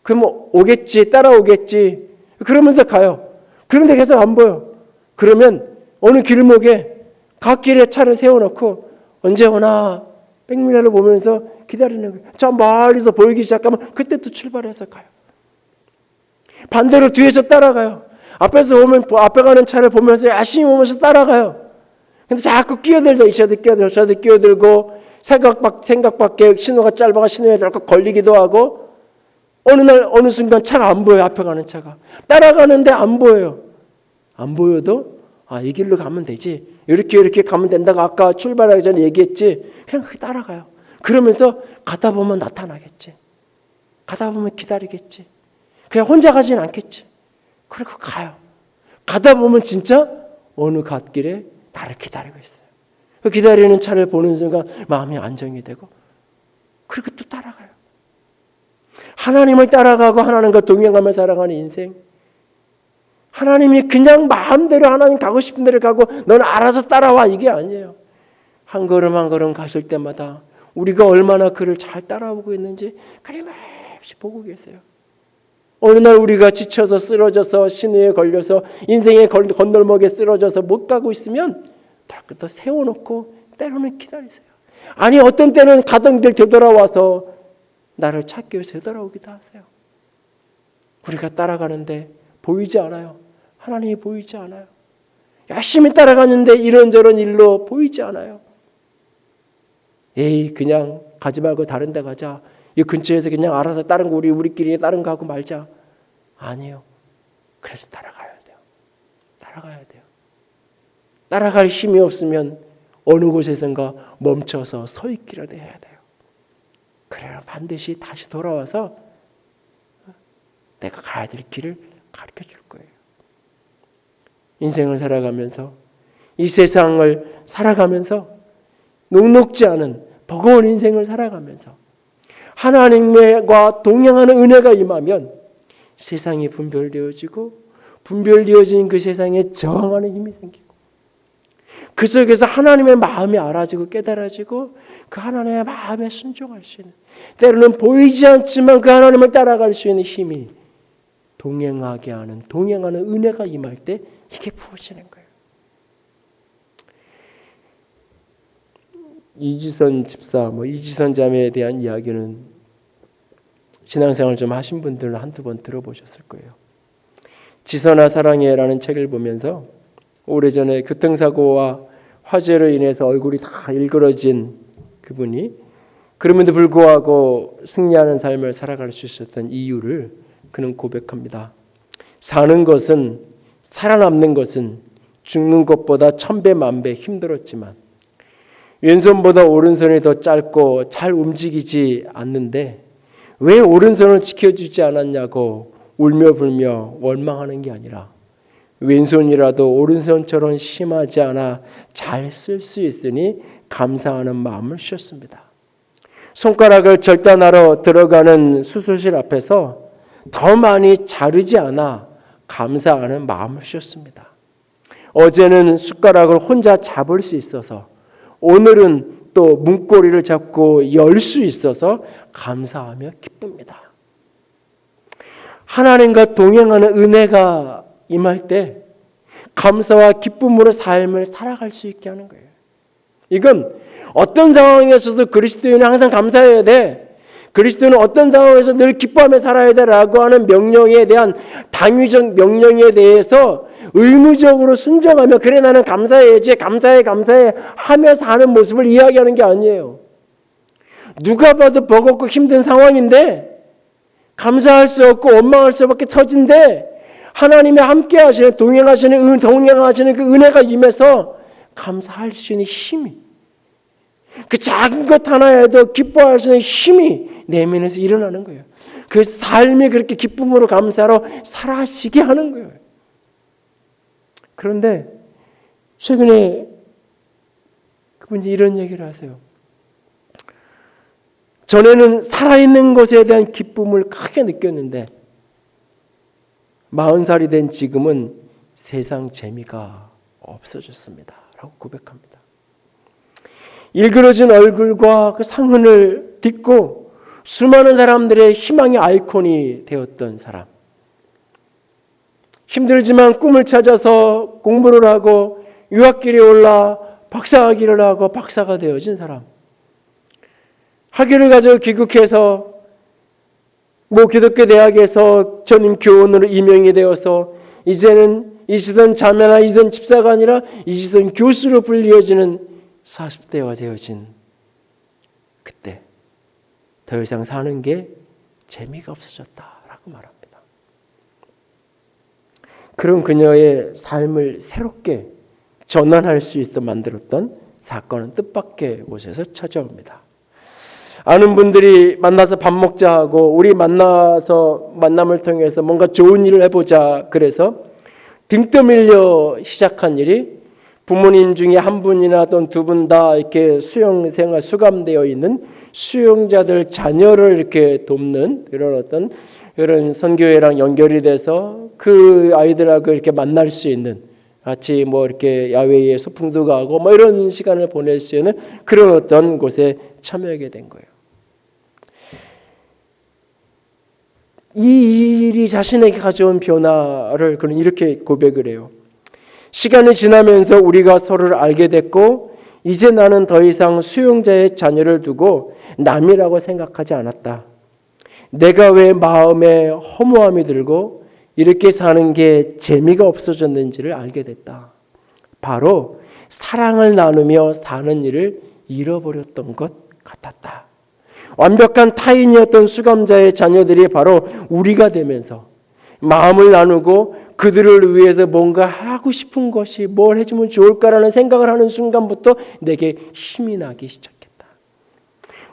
그러면 오겠지, 따라오겠지. 그러면서 가요. 그런데 계속 안 보여. 그러면 어느 길목에 갓길에 차를 세워놓고 언제 오나 백미러를 보면서 기다리는 거예요. 저 멀리서 보이기 시작하면 그때 또 출발해서 가요. 반대로 뒤에서 따라가요. 앞에서 오면 앞에 가는 차를 보면서 열심히 보면서 따라가요. 근데 자꾸 끼어들죠. 이 차도 끼어들고 저도 끼어들고 생각밖에 신호가 짧아가 신호에 덜컥 걸리기도 하고 어느 날 어느 순간 차가 안 보여요. 앞에 가는 차가. 따라가는데 안 보여요. 안 보여도 이 길로 가면 되지. 이렇게 가면 된다고 아까 출발하기 전에 얘기했지. 그냥 따라가요. 그러면서 가다 보면 나타나겠지. 가다 보면 기다리겠지. 그냥 혼자 가진 않겠지. 그리고 가요. 가다 보면 진짜 어느 갓길에 나를 기다리고 있어요. 그 기다리는 차를 보는 순간 마음이 안정이 되고 그리고 또 따라가요. 하나님을 따라가고 하나님과 동행하며 살아가는 인생. 하나님이 그냥 마음대로 하나님 가고 싶은 데를 가고 넌 알아서 따라와 이게 아니에요. 한 걸음 한 걸음 가실 때마다 우리가 얼마나 그를 잘 따라오고 있는지 끊임없이 보고 계세요. 어느 날 우리가 지쳐서 쓰러져서 신호에 걸려서 인생의 건널목에 쓰러져서 못 가고 있으면 또 세워놓고 때로는 기다리세요. 아니 어떤 때는 가던 길 되돌아와서 나를 찾기 위해서 되돌아오기도 하세요. 우리가 따라가는데 보이지 않아요. 하나님이 보이지 않아요. 열심히 따라가는데 이런저런 일로 보이지 않아요. 에이 그냥 가지 말고 다른 데 가자. 이 근처에서 그냥 알아서 다른 거 우리끼리 다른 거 하고 말자. 아니에요. 그래서 따라가야 돼요. 따라가야 돼요. 따라갈 힘이 없으면 어느 곳에선가 멈춰서 서 있기라도 해야 돼요. 그래야 반드시 다시 돌아와서 내가 가야 될 길을 가르쳐 줄 거예요. 인생을 살아가면서 이 세상을 살아가면서 녹록지 않은 버거운 인생을 살아가면서 하나님과 동행하는 은혜가 임하면 세상이 분별되어지고 분별되어진 그 세상에 저항하는 힘이 생기고 그 속에서 하나님의 마음이 알아지고 깨달아지고 그 하나님의 마음에 순종할 수 있는 때로는 보이지 않지만 그 하나님을 따라갈 수 있는 힘이 동행하는 은혜가 임할 때 이게 부어지는 거예요. 이지선 집사, 이지선 자매에 대한 이야기는 신앙생활 좀 하신 분들은 한두 번 들어보셨을 거예요. 지선아 사랑해라는 책을 보면서 오래전에 교통사고와 화재로 인해서 얼굴이 다 일그러진 그분이 그럼에도 불구하고 승리하는 삶을 살아갈 수 있었던 이유를 그는 고백합니다. 사는 것은 살아남는 것은 죽는 것보다 1000배 만배 힘들었지만 왼손보다 오른손이 더 짧고 잘 움직이지 않는데 왜 오른손을 지켜주지 않았냐고 울며 불며 원망하는 게 아니라 왼손이라도 오른손처럼 심하지 않아 잘 쓸 수 있으니 감사하는 마음을 주셨습니다. 손가락을 절단하러 들어가는 수술실 앞에서 더 많이 자르지 않아 감사하는 마음을 주셨습니다. 어제는 숟가락을 혼자 잡을 수 있어서 오늘은 또 문고리를 잡고 열 수 있어서 감사하며 기쁩니다. 하나님과 동행하는 은혜가 임할 때 감사와 기쁨으로 삶을 살아갈 수 있게 하는 거예요. 이건 어떤 상황에서도 그리스도인은 항상 감사해야 돼. 그리스도는 어떤 상황에서 늘 기뻐하며 살아야 돼라고 하는 명령에 대한 당위적 명령에 대해서 의무적으로 순종하며 그래 나는 감사해야지 감사해 하며 사는 모습을 이야기하는 게 아니에요. 누가 봐도 버겁고 힘든 상황인데 감사할 수 없고 원망할 수밖에 터진데 하나님이 함께 하시는 동행하시는 그 은혜가 임해서 감사할 수 있는 힘이 그 작은 것 하나에도 기뻐할 수 있는 힘이 내면에서 일어나는 거예요. 그 삶이 그렇게 기쁨으로 감사로 살아시게 하는 거예요. 그런데 최근에 그분이 이런 얘기를 하세요. 전에는 살아있는 것에 대한 기쁨을 크게 느꼈는데 40살이 된 지금은 세상 재미가 없어졌습니다. 라고 고백합니다. 일그러진 얼굴과 그 상흔을 딛고 수많은 사람들의 희망의 아이콘이 되었던 사람. 힘들지만 꿈을 찾아서 공부를 하고 유학길에 올라 박사학위를 하고 박사가 되어진 사람. 학위를 가지고 귀국해서 기독교 대학에서 전임 교원으로 임명이 되어서 이제는 이시선 자매나 이시선 집사가 아니라 이시선 교수로 불리어지는 40대가 되어진 그때 더 이상 사는 게 재미가 없어졌다라고 말합니다. 그런 그녀의 삶을 새롭게 전환할 수 있어 만들었던 사건은 뜻밖의 곳에서 찾아옵니다. 아는 분들이 만나서 밥 먹자 하고 우리 만나서 만남을 통해서 뭔가 좋은 일을 해보자 그래서 등 떠밀려 시작한 일이 부모님 중에 한 분이나 또는 두 분 다 이렇게 수용생활 수감되어 있는 수용자들 자녀를 이렇게 돕는 이런 선교회랑 연결이 돼서 그 아이들하고 이렇게 만날 수 있는 같이 이렇게 야외에 소풍도 가고 이런 시간을 보낼 수 있는 그런 어떤 곳에 참여하게 된 거예요. 이 일이 자신에게 가져온 변화를 그는 이렇게 고백을 해요. 시간이 지나면서 우리가 서로를 알게 됐고 이제 나는 더 이상 수용자의 자녀를 두고 남이라고 생각하지 않았다. 내가 왜 마음에 허무함이 들고 이렇게 사는 게 재미가 없어졌는지를 알게 됐다. 바로 사랑을 나누며 사는 일을 잃어버렸던 것 같았다. 완벽한 타인이었던 수감자의 자녀들이 바로 우리가 되면서 마음을 나누고 그들을 위해서 뭔가 하고 싶은 것이 뭘 해주면 좋을까라는 생각을 하는 순간부터 내게 힘이 나기 시작했다.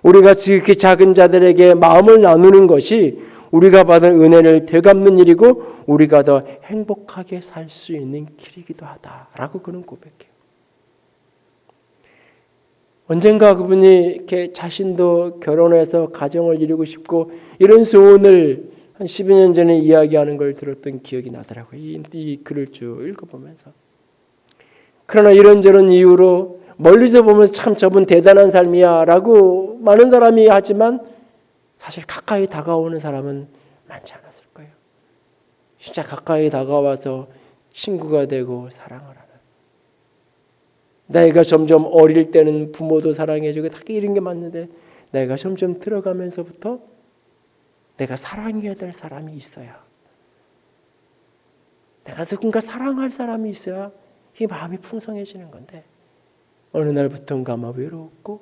우리가 지극히 작은 자들에게 마음을 나누는 것이 우리가 받은 은혜를 되갚는 일이고 우리가 더 행복하게 살 수 있는 길이기도 하다라고 그는 고백해요. 언젠가 그분이 이렇게 자신도 결혼해서 가정을 이루고 싶고 이런 소원을 한 12년 전에 이야기하는 걸 들었던 기억이 나더라고요. 이 글을 쭉 읽어보면서. 그러나 이런저런 이유로 멀리서 보면서 참 저분 대단한 삶이야 라고 많은 사람이 하지만 사실 가까이 다가오는 사람은 많지 않았을 거예요. 진짜 가까이 다가와서 친구가 되고 사랑을 하는. 나이가 점점 어릴 때는 부모도 사랑해주고 다 이런 게 맞는데 나이가 점점 들어가면서부터 내가 사랑해야 될 사람이 있어야, 내가 누군가 사랑할 사람이 있어야 이 마음이 풍성해지는 건데 어느 날부터인가 아마 외롭고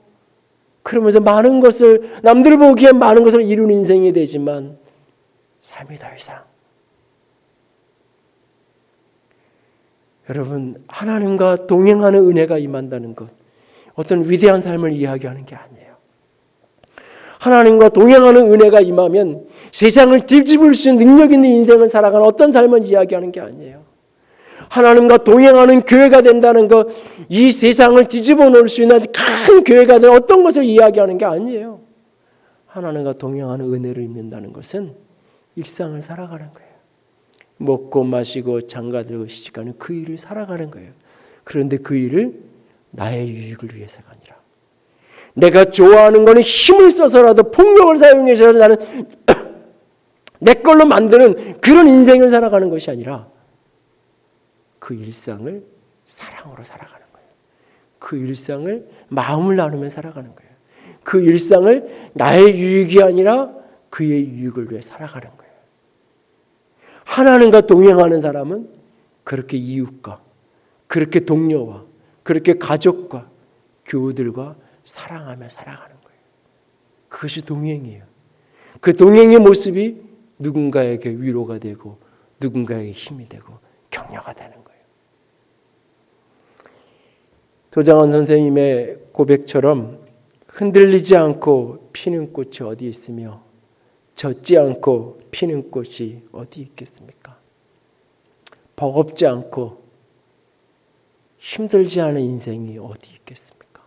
그러면서 많은 것을 남들 보기엔 많은 것을 이룬 인생이 되지만 삶이 더 이상 여러분 하나님과 동행하는 은혜가 임한다는 것 어떤 위대한 삶을 이야기하는 게 아니에요. 하나님과 동행하는 은혜가 임하면 세상을 뒤집을 수 있는 능력 있는 인생을 살아가는 어떤 삶을 이야기하는 게 아니에요. 하나님과 동행하는 교회가 된다는 것, 이 세상을 뒤집어 놓을 수 있는 큰 교회가 된 어떤 것을 이야기하는 게 아니에요. 하나님과 동행하는 은혜를 입는다는 것은 일상을 살아가는 거예요. 먹고 마시고 장가들고 시집가는 그 일을 살아가는 거예요. 그런데 그 일을 나의 유익을 위해서가 아니라 내가 좋아하는 거는 힘을 써서라도 폭력을 사용해서라도 나는 내 걸로 만드는 그런 인생을 살아가는 것이 아니라 그 일상을 사랑으로 살아가는 거예요. 그 일상을 마음을 나누며 살아가는 거예요. 그 일상을 나의 유익이 아니라 그의 유익을 위해 살아가는 거예요. 하나님과 동행하는 사람은 그렇게 이웃과 그렇게 동료와 그렇게 가족과 교우들과 사랑하며 살아가는 거예요. 그것이 동행이에요. 그 동행의 모습이 누군가에게 위로가 되고 누군가에게 힘이 되고 격려가 되는 거예요. 도장원 선생님의 고백처럼 흔들리지 않고 피는 꽃이 어디 있으며 젖지 않고 피는 꽃이 어디 있겠습니까? 버겁지 않고 힘들지 않은 인생이 어디 있겠습니까?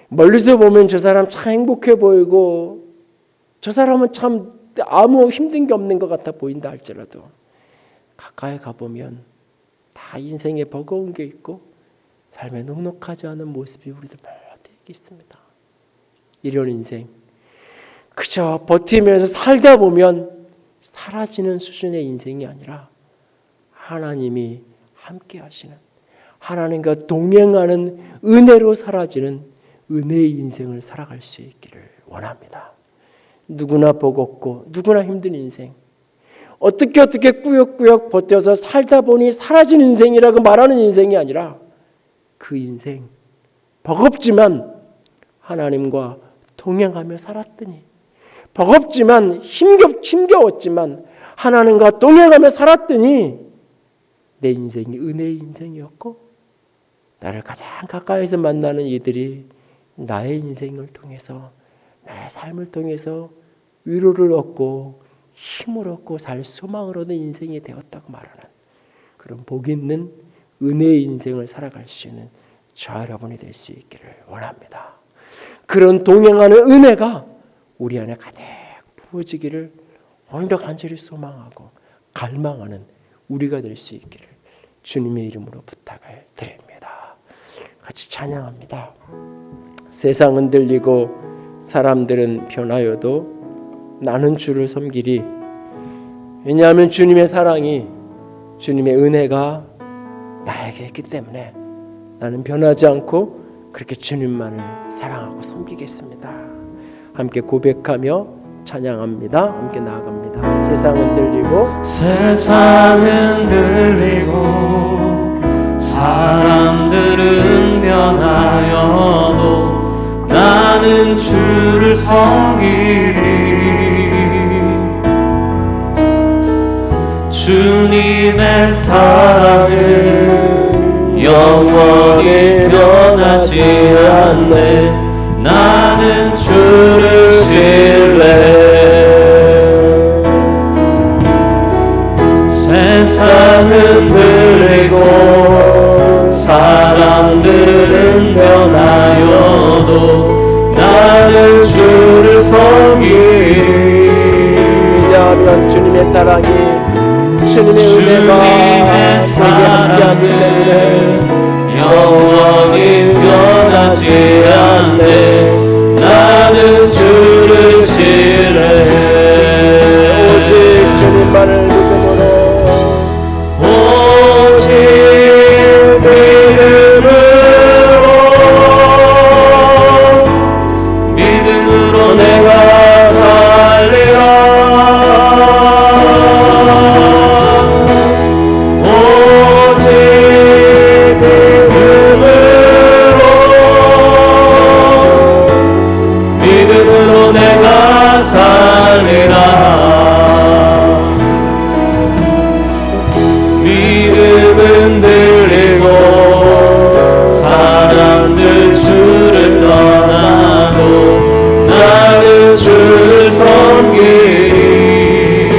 멀리서 보면 저 사람 참 행복해 보이고 저 사람은 참 아무 힘든 게 없는 것 같아 보인다 할지라도 가까이 가보면 다 인생에 버거운 게 있고 삶에 넉넉하지 않은 모습이 우리들 모두 있습니다. 이런 인생 그저 버티면서 살다 보면 사라지는 수준의 인생이 아니라 하나님이 함께 하시는, 하나님과 동행하는 은혜로 사라지는 은혜의 인생을 살아갈 수 있기를 원합니다. 누구나 버겁고 누구나 힘든 인생, 어떻게 꾸역꾸역 버텨서 살다 보니 사라진 인생이라고 말하는 인생이 아니라 그 인생 버겁지만 하나님과 동행하며 살았더니, 버겁지만 힘겨웠지만 하나님과 동행하며 살았더니 내 인생이 은혜의 인생이었고, 나를 가장 가까이서 만나는 이들이 나의 인생을 통해서, 나의 삶을 통해서 위로를 얻고 힘을 얻고 살 소망을 얻은 인생이 되었다고 말하는 그런 복 있는 은혜의 인생을 살아갈 수 있는 저 여러분이 될 수 있기를 원합니다. 그런 동행하는 은혜가 우리 안에 가득 부어지기를 오늘도 간절히 소망하고 갈망하는 우리가 될 수 있기를 주님의 이름으로 부탁을 드립니다. 같이 찬양합니다. 세상은 들리고 사람들은 변하여도 나는 주를 섬기리. 왜냐하면 주님의 사랑이, 주님의 은혜가 나에게 있기 때문에 나는 변하지 않고 그렇게 주님만을 사랑하고 섬기겠습니다. 함께 고백하며 찬양합니다. 함께 나아갑니다. 세상은 들리고 사람들은 변하여도 나는 주를 섬기리. 주님의 사랑은 영원히 변하지 않네. 나는 주를 신뢰. 세상은 들리고 사람들은 변하여도 나는 주를 섬기리. 왜냐하면 주님의 사랑이, 주님의 은혜가 내게 함께하기 때문에 영원히 변하지 않네. 나는 주를 신뢰해. 오직 주님만을 믿음으로, 오직 믿음으로 내가 살리라. 믿음은 들리고 사람들 주를 떠나도 나는 주를 섬기리.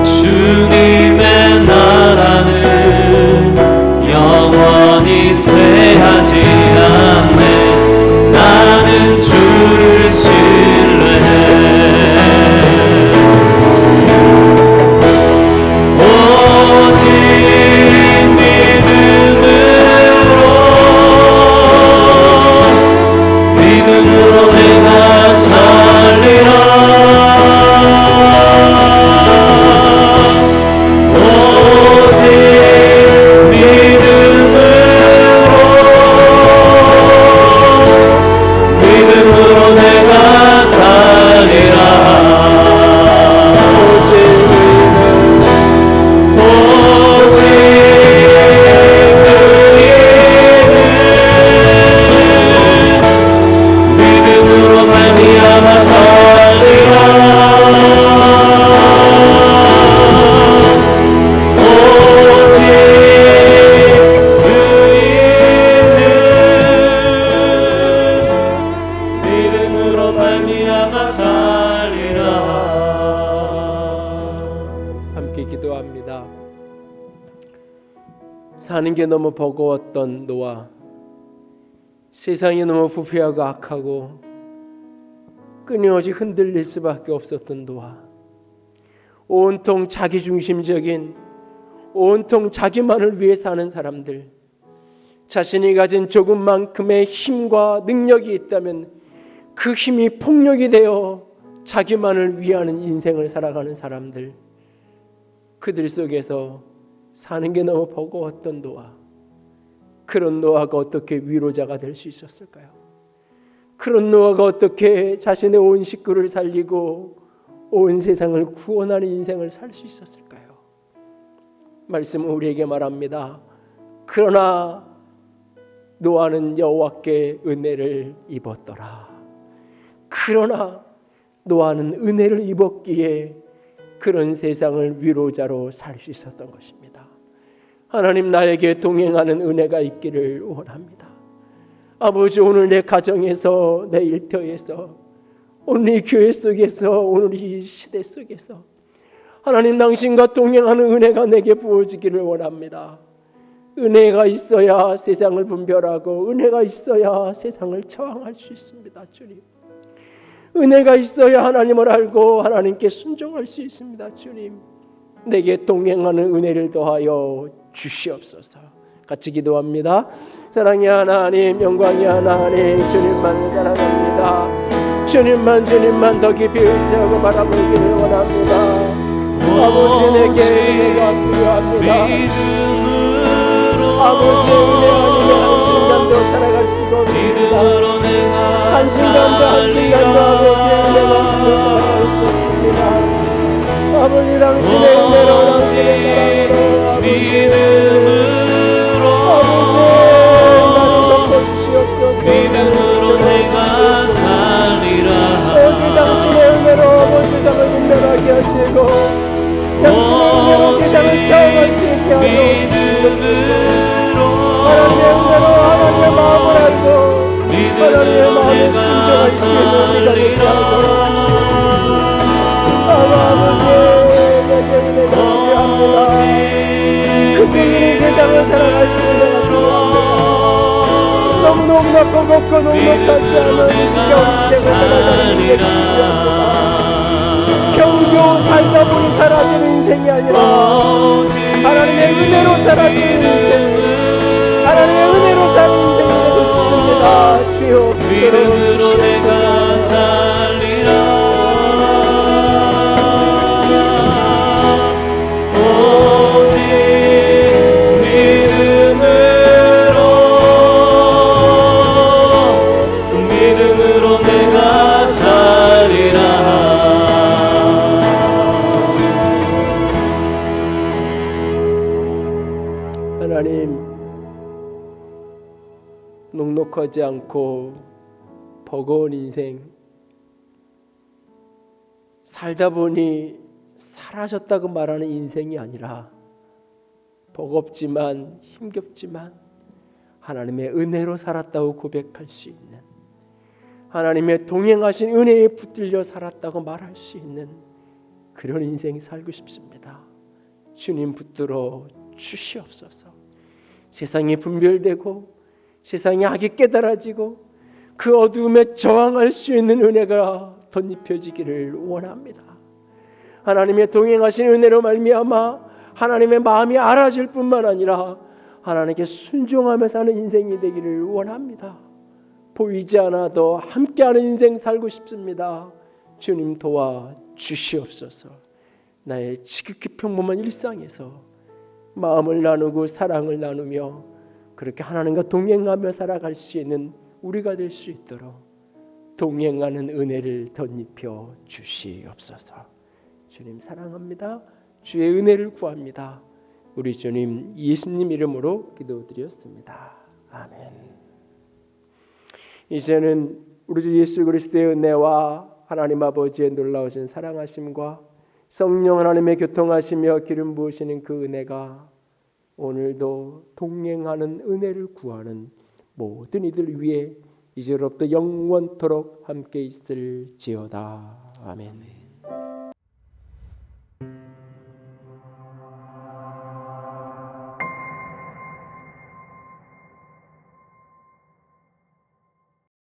주님의 나라는 영원히 쇠하지 않네. 나는 주를 신뢰해. 믿음으로 내가 살리라. 오직 믿음으로 내가 살리라. 사는 게 너무 버거웠던 노아, 세상이 너무 부패하고 악하고 끊임없이 흔들릴 수밖에 없었던 노아, 온통 자기중심적인 온통 자기만을 위해 사는 사람들, 자신이 가진 조금만큼의 힘과 능력이 있다면 그 힘이 폭력이 되어 자기만을 위하는 인생을 살아가는 사람들, 그들 속에서 사는 게 너무 버거웠던 노아, 그런 노아가 어떻게 위로자가 될 수 있었을까요? 그런 노아가 어떻게 자신의 온 식구를 살리고 온 세상을 구원하는 인생을 살 수 있었을까요? 말씀은 우리에게 말합니다. 그러나 노아는 여호와께 은혜를 입었더라. 그러나 노아는 은혜를 입었기에 그런 세상을 위로자로 살 수 있었던 것입니다. 하나님, 나에게 동행하는 은혜가 있기를 원합니다. 아버지, 오늘 내 가정에서, 내 일터에서, 오늘 이 교회 속에서, 오늘 이 시대 속에서 하나님, 당신과 동행하는 은혜가 내게 부어지기를 원합니다. 은혜가 있어야 세상을 분별하고 은혜가 있어야 세상을 저항할 수 있습니다. 주님, 은혜가 있어야 하나님을 알고 하나님께 순종할 수 있습니다. 주님, 내게 동행하는 은혜를 더하여 주시옵소서. 같이 기도합니다. 사랑의 하나님, 영광의 하나님, 주님만 사랑합니다. 주님만 더 깊이 의지하고 바라보기를 원합니다. 아버지, 내게 은혜가 필요합니다. 아버지의 은혜 아니면 한순간도 살아갈 수가 없습니다. 한순간도 아버지의 은혜가 없으면 살아갈 수 없습니다. 아버지, 당신의 은혜로, 당신의 사랑으로 아버지, 나를 덮어주시옵소서. 믿음으로 내가 살리라. 당신의 은혜로 아버지 세상을 분별하게 하시고 당신의 은혜로 세상을 저항할 수 있게 하시고 하나님의 은혜로 하나님의 마음을 알고 하나님의 마음을 순종할 수 있는 우리가 되게 하소서. 아버지, 내게 은혜가 필요합니다. 그분이 세상을 살아갈 수 있는 은혜가 필요합니다. 너무 녹록고 곱고 녹록하지 않은 겨우 살아가는 인생이 필요합니다. 겨우 살다 보니 사라지는 인생이 아니라 하나님의 은혜로 사라지는 인생, 하나님의 은혜로 사는 인생이 되고 싶습니다. 주여, 믿음으로 내가 살리라. 오직 믿음으로 내가 살리라. 하나님, 녹록하지 않고 버거운 인생, 살다 보니 사라졌다고 말하는 인생이 아니라 버겁지만 힘겹지만 하나님의 은혜로 살았다고 고백할 수 있는, 하나님의 동행하신 은혜에 붙들려 살았다고 말할 수 있는 그런 인생 살고 싶습니다. 주님, 붙들어 주시옵소서. 세상이 분별되고 세상의 악이 깨달아지고 그 어두움에 저항할 수 있는 은혜가 덧입혀지기를 원합니다. 하나님의 동행하신 은혜로 말미암아 하나님의 마음이 알아질 뿐만 아니라 하나님께 순종하며 사는 인생이 되기를 원합니다. 보이지 않아도 함께하는 인생 살고 싶습니다. 주님, 도와 주시옵소서. 나의 지극히 평범한 일상에서 마음을 나누고 사랑을 나누며 그렇게 하나님과 동행하며 살아갈 수 있는 우리가 될 수 있도록 동행하는 은혜를 덧입혀 주시옵소서. 주님 사랑합니다. 주의 은혜를 구합니다. 우리 주님 예수님 이름으로 기도드렸습니다. 아멘. 이제는 우리 주 예수 그리스도의 은혜와 하나님 아버지의 놀라우신 사랑하심과 성령 하나님의 교통하시며 기름 부으시는 그 은혜가 오늘도 동행하는 은혜를 구하는 모든 이들 위해 이제로부터 영원토록 함께 있을지어다. 아멘.